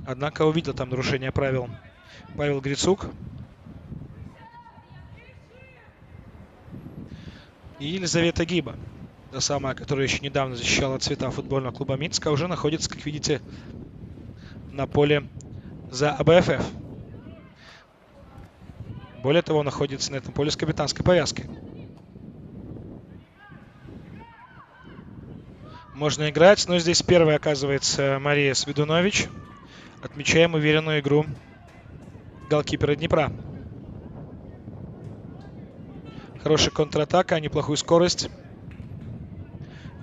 Однако увидел там нарушение правил Павел Грицук. И Елизавета Гиба, та самая, которая еще недавно защищала цвета футбольного клуба Минска, уже находится, как видите, на поле за АБФ. Более того, находится на этом поле с капитанской повязкой. Можно играть, но здесь первой оказывается Мария Свидунович. Отмечаем уверенную игру голкипера Днепра. Хорошая контратака, неплохую скорость.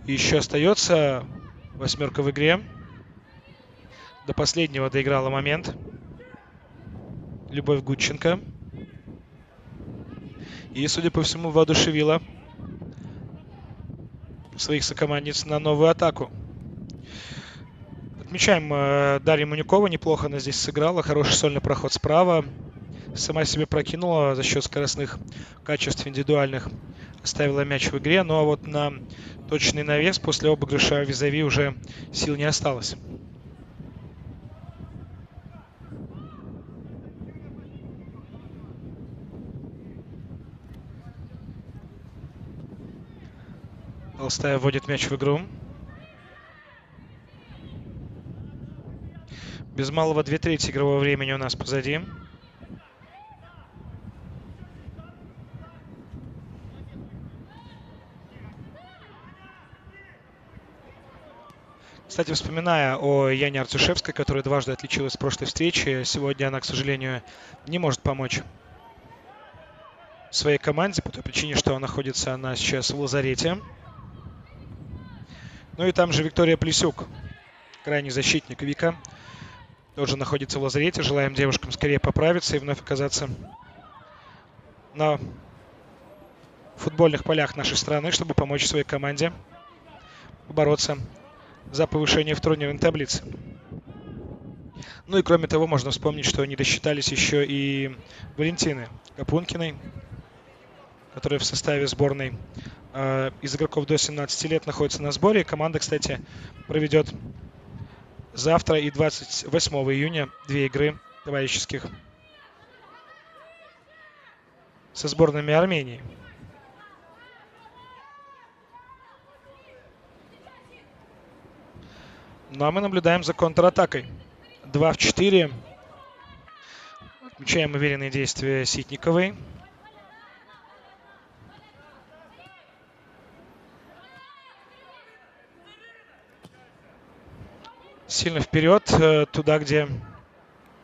И еще остается восьмерка в игре. До последнего доиграла момент Любовь Гудченко. И, судя по всему, воодушевила своих сокомандниц на новую атаку. Отмечаем Дарью Манюкову. Неплохо она здесь сыграла. Хороший сольный проход справа. Сама себе прокинула за счет скоростных качеств индивидуальных. Оставила мяч в игре. Ну а вот на точный навес после обыгрыша визави уже сил не осталось. Толстая вводит мяч в игру. Без малого 2/3 игрового времени у нас позади. Кстати, вспоминая о Яне Артишевской, которая дважды отличилась в прошлой встрече, сегодня она, к сожалению, не может помочь своей команде по той причине, что находится она сейчас в лазарете. Ну и там же Виктория Плесюк, крайний защитник Вика, тоже находится в лазарете. Желаем девушкам скорее поправиться и вновь оказаться на футбольных полях нашей страны, чтобы помочь своей команде бороться за повышение в турнирной таблице. Ну и кроме того, можно вспомнить, что не досчитались еще и Валентины Капункиной, которая в составе сборной из игроков до 17 лет находится на сборе. Команда, кстати, проведет завтра и 28 июня 2 игры товарищеских со сборными Армении. Ну а мы наблюдаем за контратакой. 2 в 4. Отмечаем уверенные действия Ситниковой. Сильно вперед, туда, где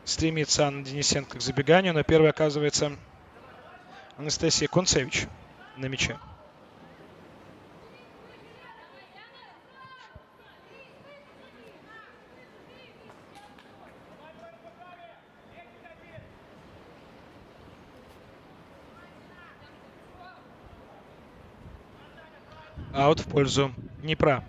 стремится Анна Денисенко к забеганию. Но первой оказывается Анастасия Кунцевич на мяче. Аут в пользу Днепра.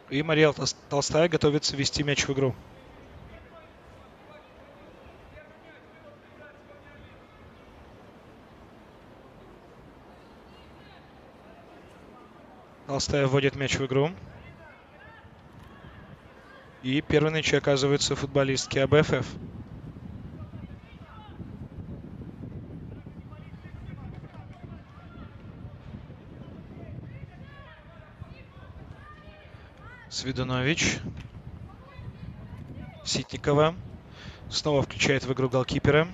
И Мария Толстая готовится ввести мяч в игру. Толстая вводит мяч в игру. И первый мяч оказывается футболистки АБФФ. Свидунович. Ситникова. Снова включает в игру голкипера.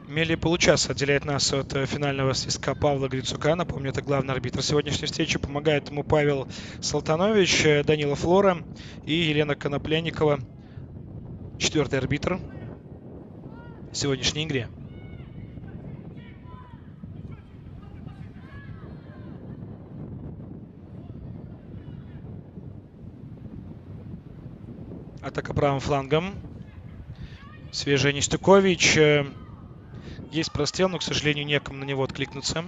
Менее получаса отделяет нас от финального свистка Павла Грицука. Напомню, это главный арбитр сегодняшней встречи. Помогает ему Павел Салтанович, Данила Флора и Елена Конопляникова. Четвертый арбитр в сегодняшней игре. Атака правым флангом. Свежая Нестюкович. Есть прострел, но, к сожалению, некому на него откликнуться.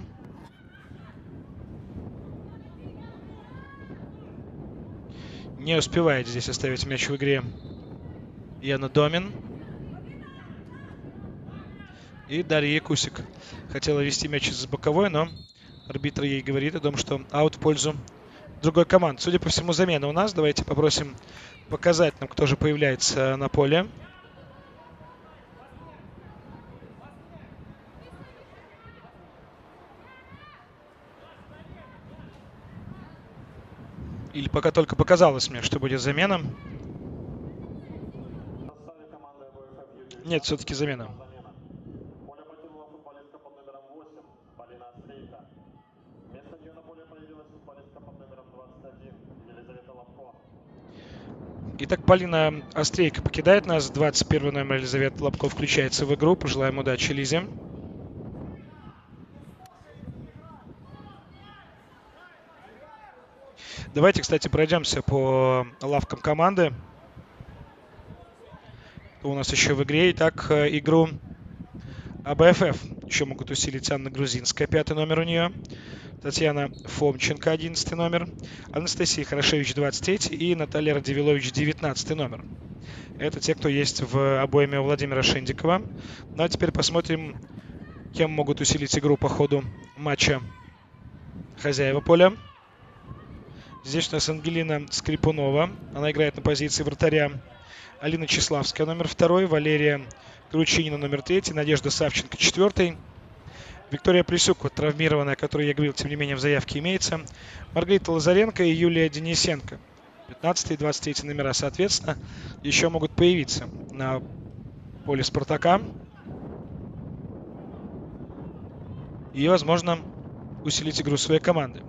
Не успевает здесь оставить мяч в игре Яна Домин. И Дарья Якусик хотела вести мяч из боковой, но арбитр ей говорит о том, что аут в пользу другой команды. Судя по всему, замена у нас. Давайте попросим показать нам, кто же появляется на поле. Или пока только показалось мне, что будет замена. Нет, все-таки замена. Поле покинула футболистка под номером 8 Полина Острейка. Вместо нее на поле появилась футболистка под номером 21 Елизавета Лобко. Итак, Полина Острейка покидает нас. 21 номер Елизавета Лобко включается в игру. Пожелаем удачи Лизе. Давайте, кстати, пройдемся по лавкам команды. У нас еще в игре. Итак, игру АБФФ еще могут усилить Анна Грузинская, 5 номер у нее. Татьяна Фомченко, 11 номер. Анастасия Хорошевич, 23 и Наталья Радивилович, 19 номер. Это те, кто есть в обойме у Владимира Шендикова. Ну а теперь посмотрим, кем могут усилить игру по ходу матча хозяева поля. Здесь у нас Ангелина Скрипунова. Она играет на позиции вратаря. Алина Числавская, номер 2. Валерия Кручинина, номер 3. Надежда Савченко, 4. Виктория Плесюк, травмированная, которую я говорил, тем не менее в заявке имеется. Маргарита Лазаренко и Юлия Денисенко. 15 и 23 номера, соответственно, еще могут появиться на поле Спартака. И, возможно, усилить игру своей команды.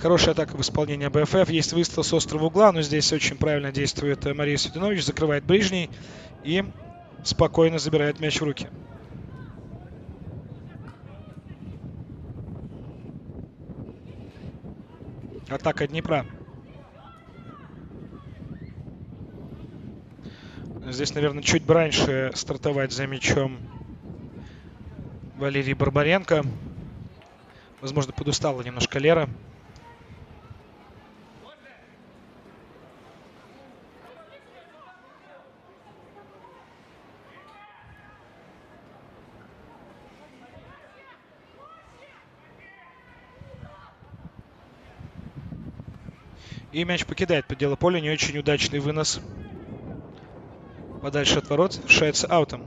Хорошая атака в исполнении АБФФ. Есть выстрел с острого угла, но здесь очень правильно действует Мария Свидунович. Закрывает ближний и спокойно забирает мяч в руки. Атака Днепра. Здесь, наверное, чуть бы раньше стартовать за мячом Валерии Барбаренко. Возможно, подустала немножко Лера. И мяч покидает пределы поля. Не очень удачный вынос. Подальше от ворот. Завершается аутом.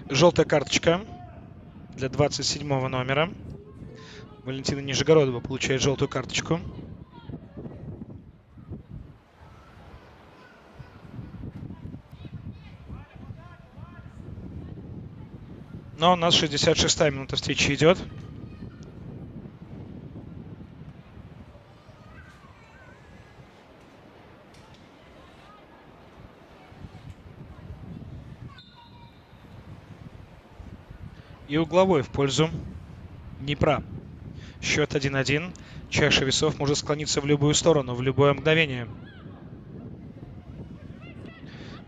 Желтая карточка для 27 номера. Валентина Нижегородова получает желтую карточку. Но у нас 66-я минута встречи идет. И угловой в пользу Днепра. Счет 1-1. Чаша весов может склониться в любую сторону, в любое мгновение.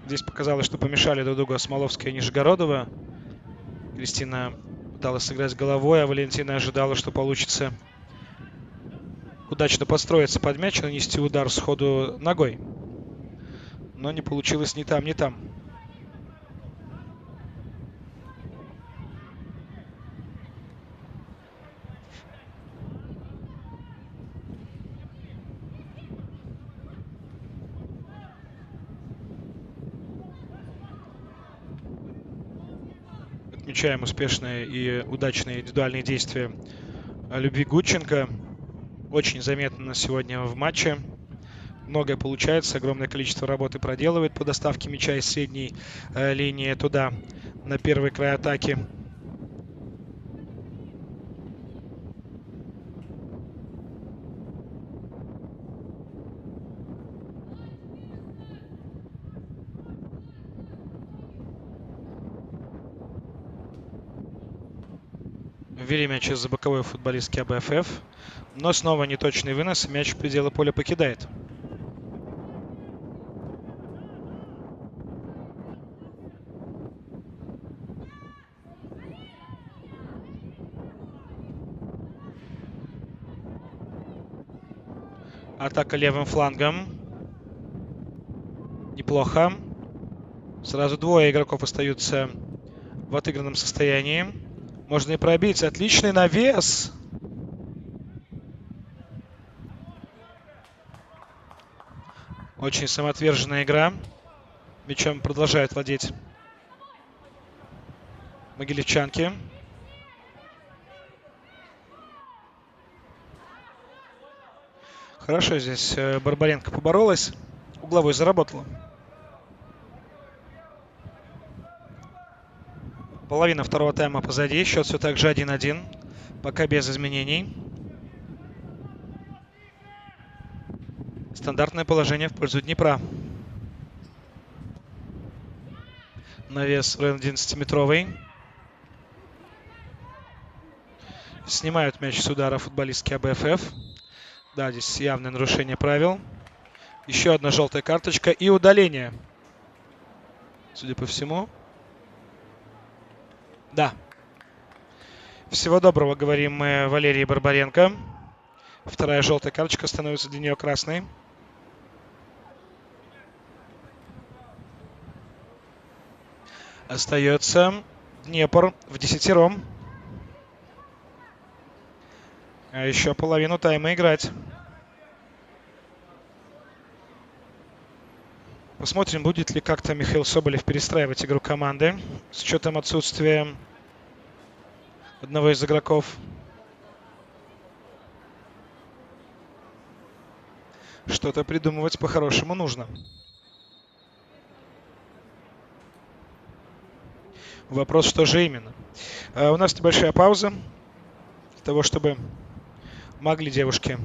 Здесь показалось, что помешали друг другу Смоловская и Нижегородова. Кристина пыталась сыграть головой, а Валентина ожидала, что получится удачно подстроиться под мяч, нанести удар сходу ногой. Но не получилось ни там, ни там. Отмечаем успешные и удачные индивидуальные действия Любви Гудченко. Очень заметно сегодня в матче. Многое получается, огромное количество работы проделывает по доставке мяча из средней линии туда, на первый край атаки. Ввели мяч из-за боковой футболистки АБФФ. Но снова неточный вынос, и мяч пределы поля покидает. Атака левым флангом. Неплохо. Сразу двое игроков остаются в отыгранном состоянии. Можно и пробить. Отличный навес. Очень самоотверженная игра. Мячом продолжают владеть могилевчанки. Хорошо здесь Барбаренко поборолась. Угловой заработала. Половина второго тайма позади. Счет все так же 1-1. Пока без изменений. Стандартное положение в пользу Днепра. Навес в районе 11-метровый. Снимают мяч с удара футболистки АБФФ. Да, здесь явное нарушение правил. Еще одна желтая карточка и удаление. Судя по всему. Да. Всего доброго, говорим мы Валерии Барбаренко. Вторая желтая карточка становится для нее красной. Остается Днепр в десятером. А еще половину тайма играть. Посмотрим, будет ли как-то Михаил Соболев перестраивать игру команды с учетом отсутствия одного из игроков. Что-то придумывать по-хорошему нужно. Вопрос, что же именно. У нас небольшая пауза для того, чтобы могли девушки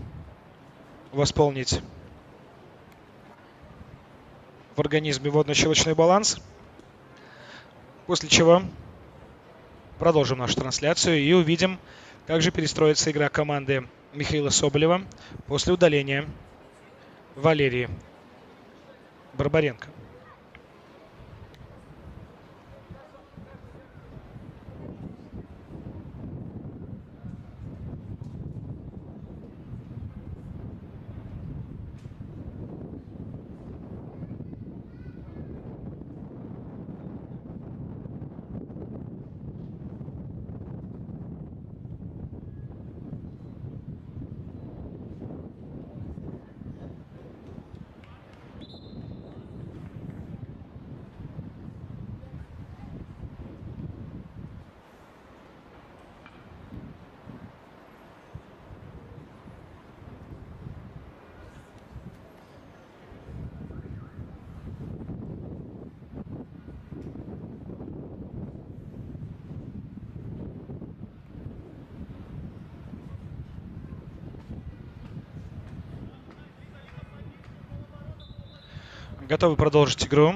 восполнить в организме водно-щелочной баланс. После чего продолжим нашу трансляцию и увидим, как же перестроится игра команды Михаила Соболева после удаления Валерии Барбаренко. Готовы продолжить игру.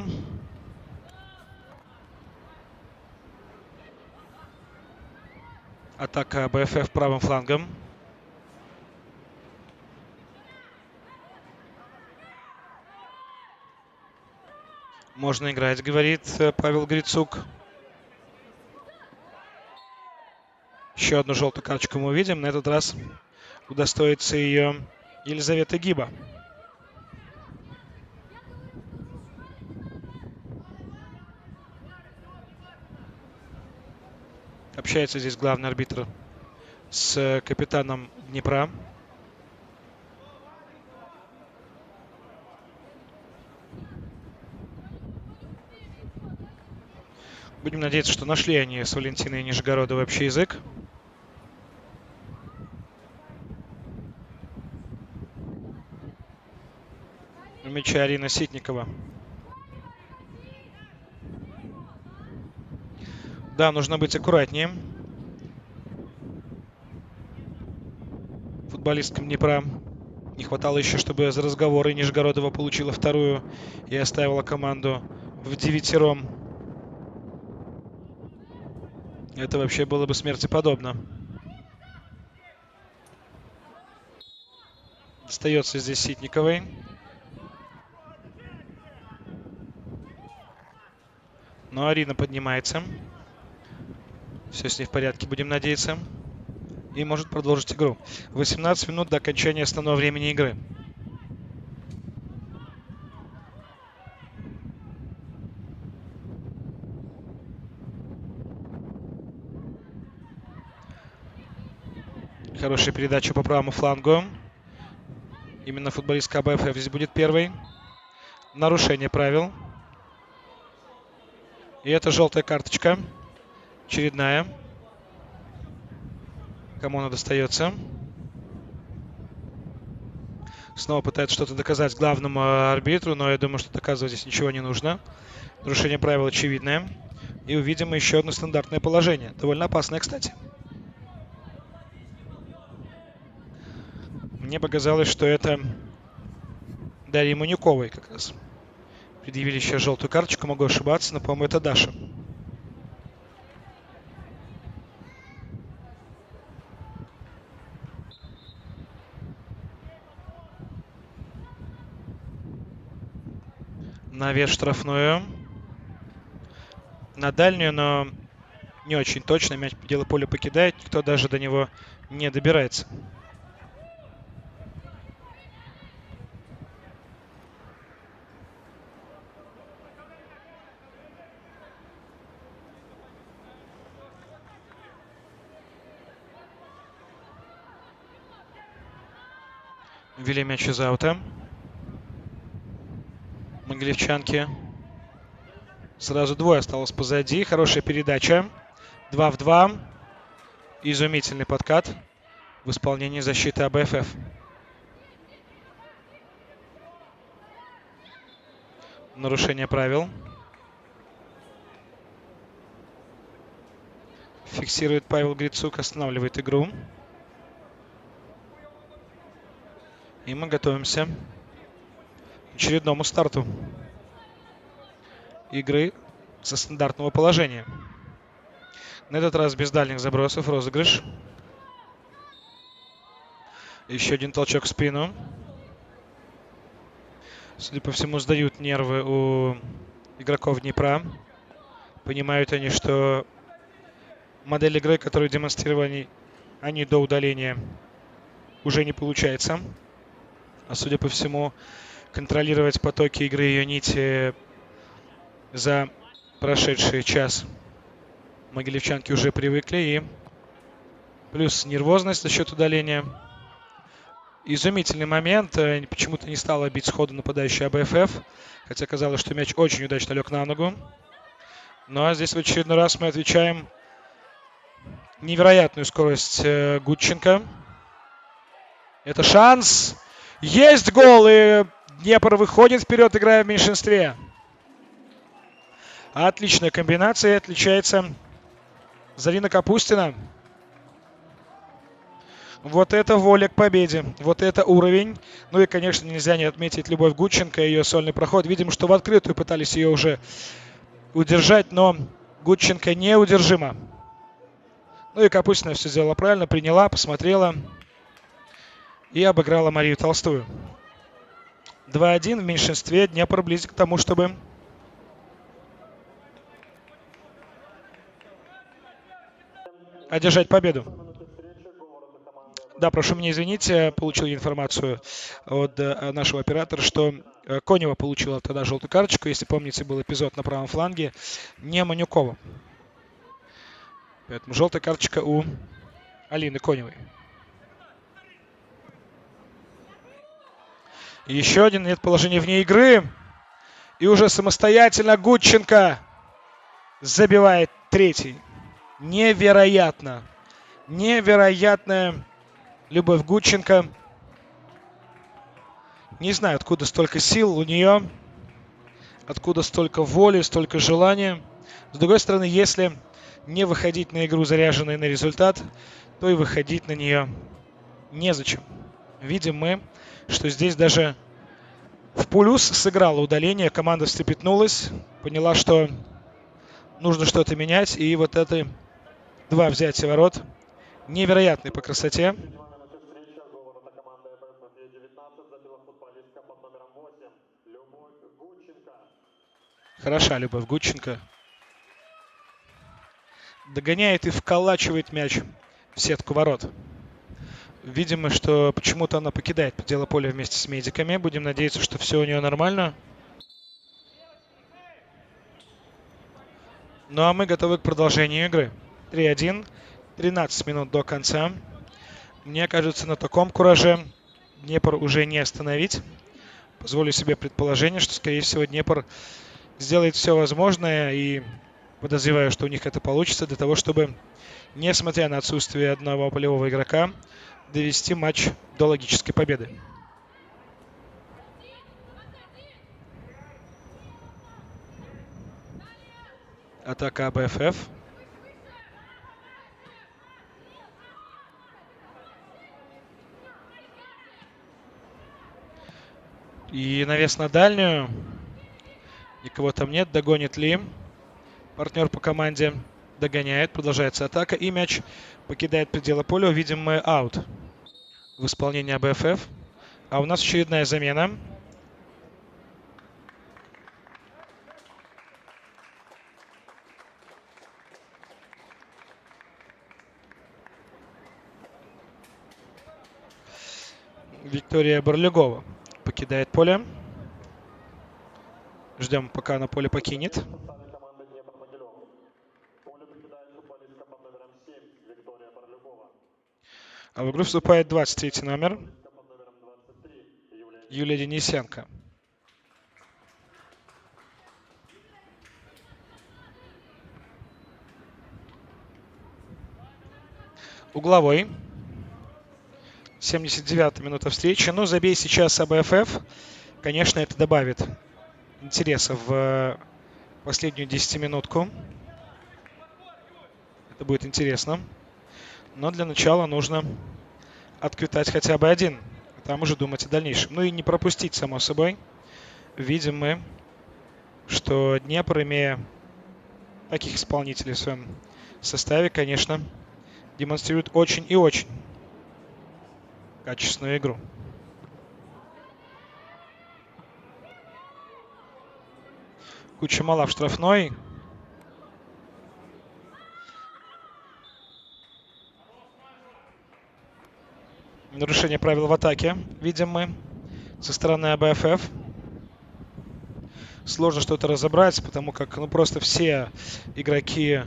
Атака АБФФ правым флангом. Можно играть, говорит Павел Грицук. Еще одну желтую карточку мы увидим. На этот раз удостоится ее Елизавета Гиба. Общается здесь главный арбитр с капитаном Днепра. Будем надеяться, что нашли они с Валентиной Нижегородовой общий язык. У мяча Арина Ситникова. Да, нужно быть аккуратнее. Футболисткам Днепра не хватало еще, чтобы за разговоры Нижегородова получила вторую и оставила команду в девятером. Это вообще было бы смерти подобно. Остается здесь Ситниковой. Но Арина поднимается. Все с ней в порядке, будем надеяться. И может продолжить игру. 18 минут до окончания основного времени игры. Хорошая передача по правому флангу. Именно футболистка АБФФ здесь будет первой. Нарушение правил. И это желтая карточка. Очередная. Кому она достается? Снова пытается что-то доказать главному арбитру, но я думаю, что доказывать здесь ничего не нужно. Нарушение правил очевидное. И увидим еще одно стандартное положение. Довольно опасное, кстати. Мне показалось, что это Дарья Манюковой как раз. Предъявили сейчас желтую карточку, могу ошибаться, но, по-моему, это Даша. Навес штрафную. На дальнюю, но не очень точно. Мяч пределы поля покидает. Никто даже до него не добирается. Ввели мяч из аута. Могилевчанки. Сразу двое осталось позади. Хорошая передача. 2 в 2. Изумительный подкат в исполнении защиты АБФФ. Нарушение правил. Фиксирует Павел Грицук, останавливает игру. И мы готовимся к очередному старту игры со стандартного положения. На этот раз без дальних забросов, розыгрыш. Еще один толчок в спину. Судя по всему, сдают нервы у игроков Днепра. Понимают они, что модель игры, которую демонстрировали они до удаления, уже не получается. А судя по всему, контролировать потоки игры ее нити за прошедший час могилевчанки уже привыкли. И плюс нервозность за счет удаления. Изумительный момент. Почему-то не стала бить сходу нападающая АБФФ. Хотя казалось, что мяч очень удачно лег на ногу. Ну а здесь в очередной раз мы отвечаем невероятную скорость Гудченко. Это шанс. Есть гол, и Днепр выходит вперед, играя в меньшинстве. Отличная комбинация, отличается Зарина Капустина. Вот это воля к победе. Вот это уровень. Ну и, конечно, нельзя не отметить Любовь Гудченко и ее сольный проход. Видим, что в открытую пытались ее уже удержать, но Гудченко неудержима. Ну и Капустина все сделала правильно, приняла, посмотрела и обыграла Марию Толстую. 2-1 в меньшинстве. Днепр близок к тому, чтобы одержать победу. Да, прошу меня извинить, получил я информацию от нашего оператора, что Конева получила тогда желтую карточку. Если помните, был эпизод на правом фланге, не Манюкова. Поэтому желтая карточка у Алины Коневой. Еще один, нет положения вне игры. И уже самостоятельно Гудченко забивает третий. Невероятно. Невероятная Любовь Гудченко. Не знаю, откуда столько сил у нее. Откуда столько воли, столько желания. С другой стороны, если не выходить на игру, заряженной на результат, то и выходить на нее незачем. Видим мы, что здесь даже в плюс сыграло удаление. Команда встрепетнулась, поняла, что нужно что-то менять. И вот это два взятия ворот. Невероятный по красоте. Хороша Любовь Гудченко. Догоняет и вколачивает мяч в сетку ворот. Видимо, что почему-то она покидает пределы поля вместе с медиками. Будем надеяться, что все у нее нормально. Ну а мы готовы к продолжению игры. 3-1. 13 минут до конца. Мне кажется, на таком кураже Днепр уже не остановить. Позволю себе предположение, что, скорее всего, Днепр сделает все возможное, и подозреваю, что у них это получится, для того, чтобы, несмотря на отсутствие одного полевого игрока, довести матч до логической победы. Атака АБФФ. И навес на дальнюю. Никого там нет. Догонит ли партнер по команде? Догоняет. Продолжается атака. И мяч покидает пределы поля. Увидим мы аут в исполнении АБФФ. А у нас очередная замена. Виктория Борлюгова покидает поле. Ждем, пока на поле покинет. А в игру вступает 23 номер. Юлия Денисенко. Угловой. 79-я минута встречи. Ну, забей сейчас АБФФ. Конечно, это добавит интереса в последнюю 10-минутку. Это будет интересно. Но для начала нужно отквитать хотя бы один. А там уже думать о дальнейшем. Ну и не пропустить, само собой. Видим мы, что Днепр, имея таких исполнителей в своем составе, конечно, демонстрирует очень и очень качественную игру. Кучемала в штрафной. Нарушение правил в атаке, видим мы, со стороны АБФФ. Сложно что-то разобрать, потому как просто все игроки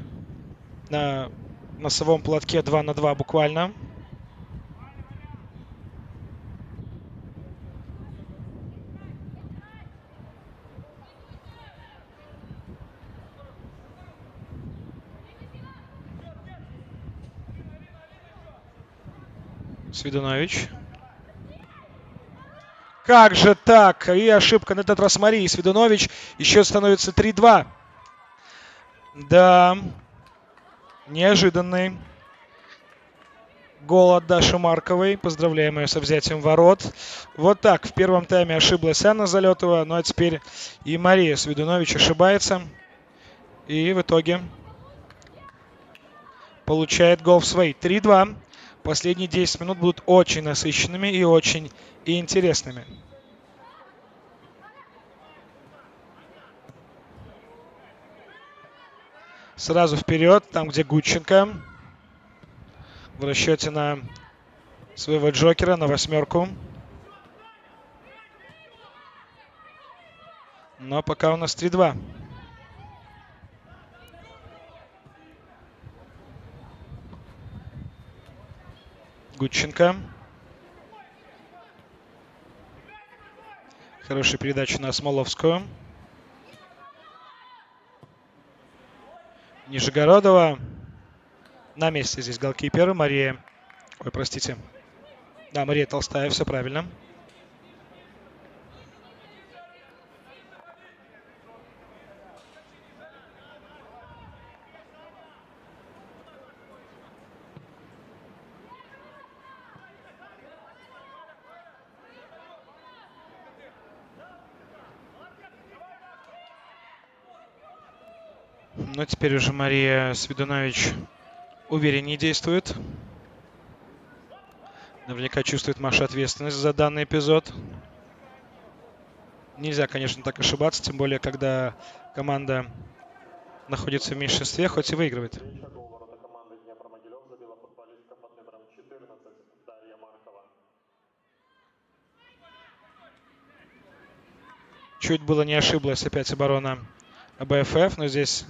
на носовом платке 2 на 2 буквально. Свидунович. Как же так? И ошибка на этот раз Марии Свидунович. Еще становится 3-2. Да. Неожиданный Гол от Даши Марковой. Поздравляем ее со взятием ворот. Вот так. В первом тайме ошиблась Анна Залетова. Ну а теперь и Мария Свидунович ошибается. И в итоге получает гол в свои. 3-2. Последние 10 минут будут очень насыщенными и очень интересными. Сразу вперед, там где Гудченко. В расчете на своего Джокера, на восьмерку. Но пока у нас 3-2. Гудченко. Хорошая передача на Смоловскую. Нижегородова. На месте здесь голкипер. Мария. Ой, простите. Да, Мария Толстая, все правильно. Но теперь уже Мария Свидунович увереннее действует. Наверняка чувствует Маша ответственность за данный эпизод. Нельзя, конечно, так ошибаться, тем более, когда команда находится в меньшинстве, хоть и выигрывает. Чуть было не ошиблась опять оборона АБФФ, но здесь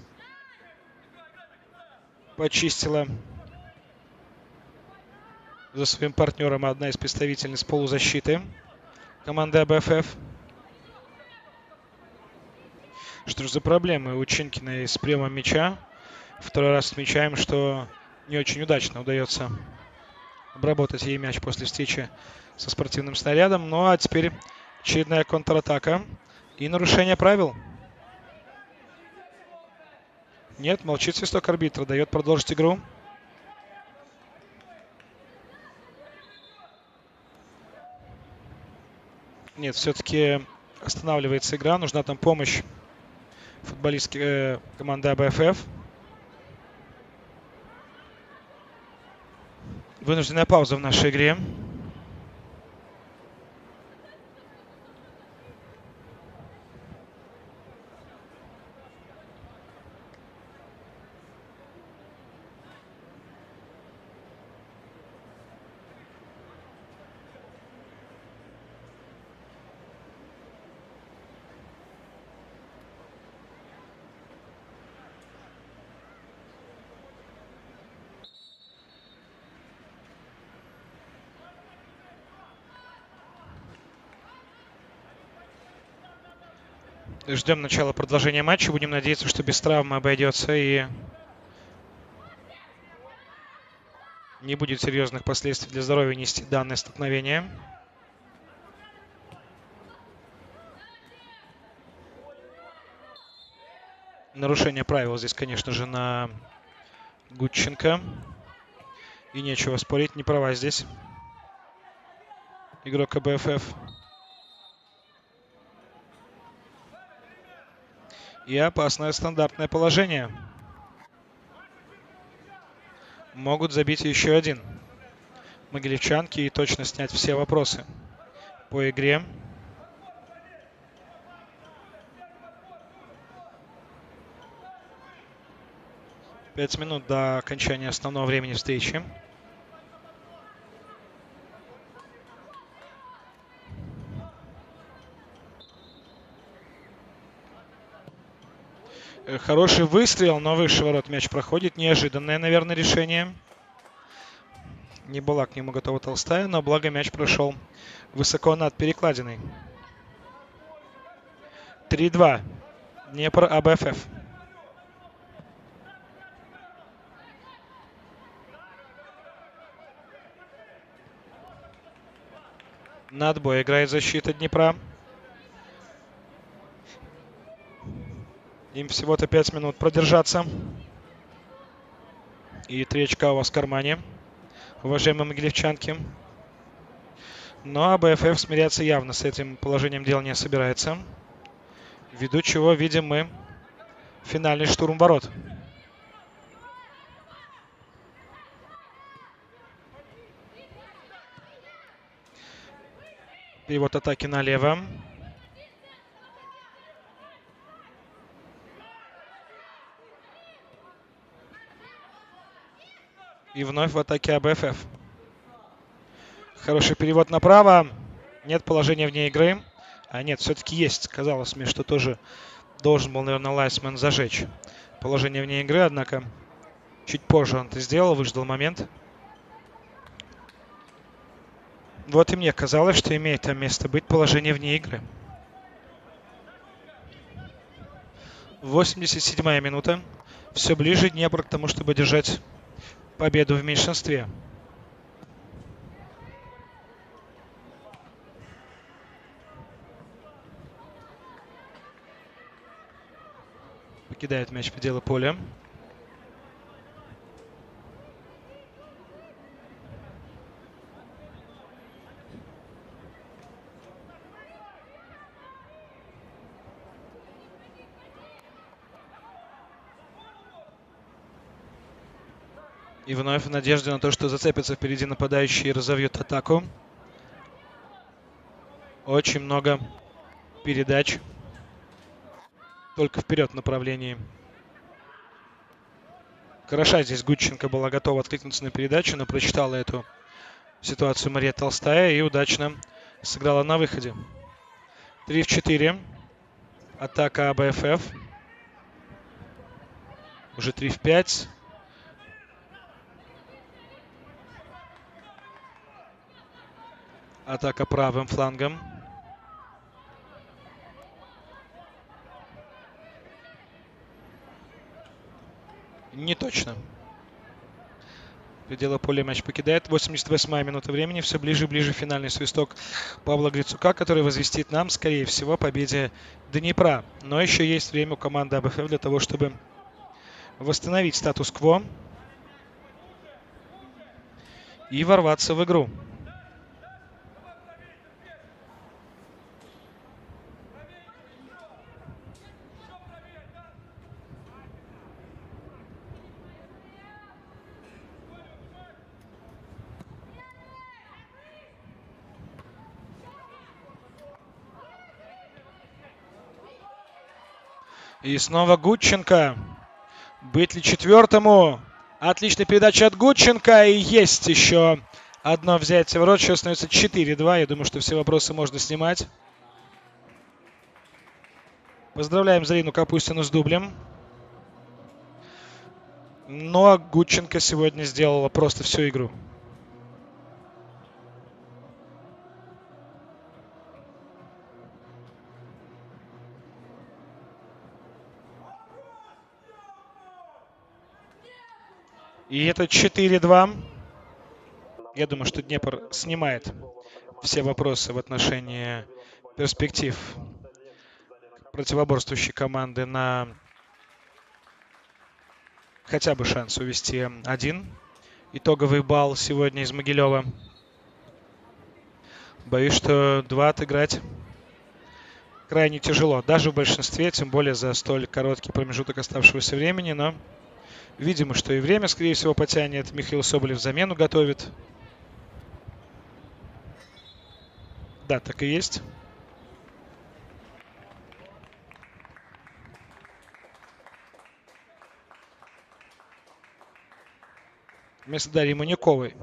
почистила за своим партнером одна из представительниц полузащиты команды АБФФ. Что же за проблемы у Чинкиной с приемом мяча? Второй раз отмечаем, что не очень удачно удается обработать ей мяч после встречи со спортивным снарядом. Ну а теперь очередная контратака и нарушение правил. Нет, молчит свисток арбитра, дает продолжить игру. Нет, все-таки останавливается игра, нужна там помощь футболистки команды АБФФ. Вынужденная пауза в нашей игре. Ждем начала продолжения матча. Будем надеяться, что без травмы обойдется и не будет серьезных последствий для здоровья нести данное столкновение. Нарушение правил здесь, конечно же, на Гудченко. И нечего спорить, не права здесь игрок АБФФ. И опасное стандартное положение. Могут забить еще один могилевчанки и точно снять все вопросы по игре. Пять минут до окончания основного времени встречи. Хороший выстрел, но выше ворот мяч проходит. Неожиданное, наверное, решение. Не была к нему готова Толстая, но благо мяч прошел высоко над перекладиной. 3-2. Днепр АБФФ. На отбой играет защита Днепра. Им всего-то 5 минут продержаться. И 3 очка у вас в кармане. уважаемые могилевчанки. Но АБФФ смиряться явно с этим положением дела не собирается. Ввиду чего видим мы финальный штурм ворот. Перевод атаки налево. И вновь в атаке АБФФ. Хороший перевод направо. Нет положения вне игры. А нет, все-таки есть. Казалось мне, что тоже должен был, наверное, Лайсман зажечь положение вне игры. Однако чуть позже он это сделал, выждал момент. Вот и мне казалось, что имеет там место быть положение вне игры. 87-я минута. Все ближе Днепр к тому, чтобы держать победу в меньшинстве. Покидает мяч пределы поля. И вновь в надежде на то, что зацепится впереди нападающий и разовьет атаку. Очень много передач. Только вперед в направлении. Хороша здесь Гудченко была готова откликнуться на передачу, но прочитала эту ситуацию Мария Толстая и удачно сыграла на выходе. 3 в 4. Атака АБФФ. Уже 3 в 5. Атака правым флангом. Не точно. Пределы поля мяч покидает. 88-я минута времени. Все ближе и ближе финальный свисток Павла Грицука, который возвестит нам, скорее всего, о победе Днепра. Но еще есть время у команды АБФФ для того, чтобы восстановить статус-кво и ворваться в игру. И снова Гудченко. Быть ли четвертому? Отличная передача от Гудченко. И есть еще одно взятие в рот. Сейчас становится 4-2. Я думаю, что все вопросы можно снимать. Поздравляем Зарину Капустину с дублем. Но Гудченко сегодня сделала просто всю игру. И это 4-2. Я думаю, что Днепр снимает все вопросы в отношении перспектив противоборствующей команды на хотя бы шанс увести один итоговый балл сегодня из Могилева. Боюсь, что 2 отыграть крайне тяжело. Даже в большинстве, тем более за столь короткий промежуток оставшегося времени. Но видимо, что и время, скорее всего, потянет. Михаил Соболев замену готовит. Да, так и есть. Вместо Дарьи Маньяковой.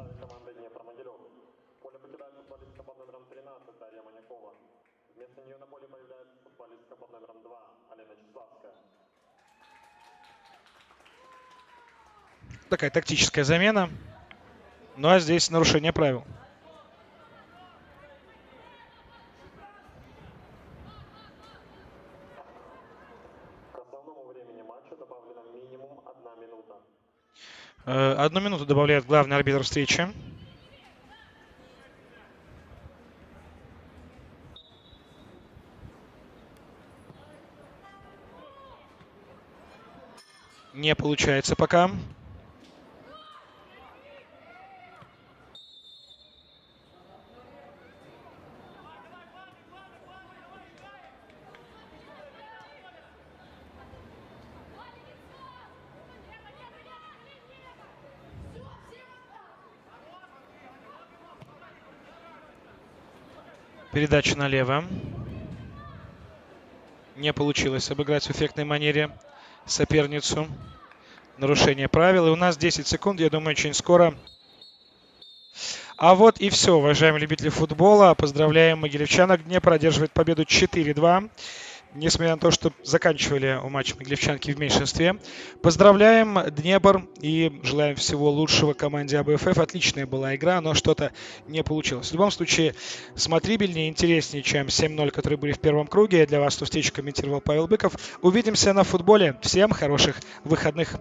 Такая тактическая замена. Ну а здесь нарушение правил. К основному времени матча добавлено минимум 1 минута. 1 минуту добавляет главный арбитр встречи. Не получается пока. Передача налево. Не получилось обыграть в эффектной манере соперницу. Нарушение правил. И у нас 10 секунд, я думаю, очень скоро. А вот и все, уважаемые любители футбола. Поздравляем могилевчанок. Днепр одерживает победу 4-2. Несмотря на то, что заканчивали матч могилевчанки в меньшинстве. Поздравляем Днепр и желаем всего лучшего команде АБФФ. Отличная была игра, но что-то не получилось. В любом случае, смотрибельнее, интереснее, чем 7-0, которые были в первом круге. Для вас эту встречу комментировал Павел Быков. Увидимся на футболе. Всем хороших выходных.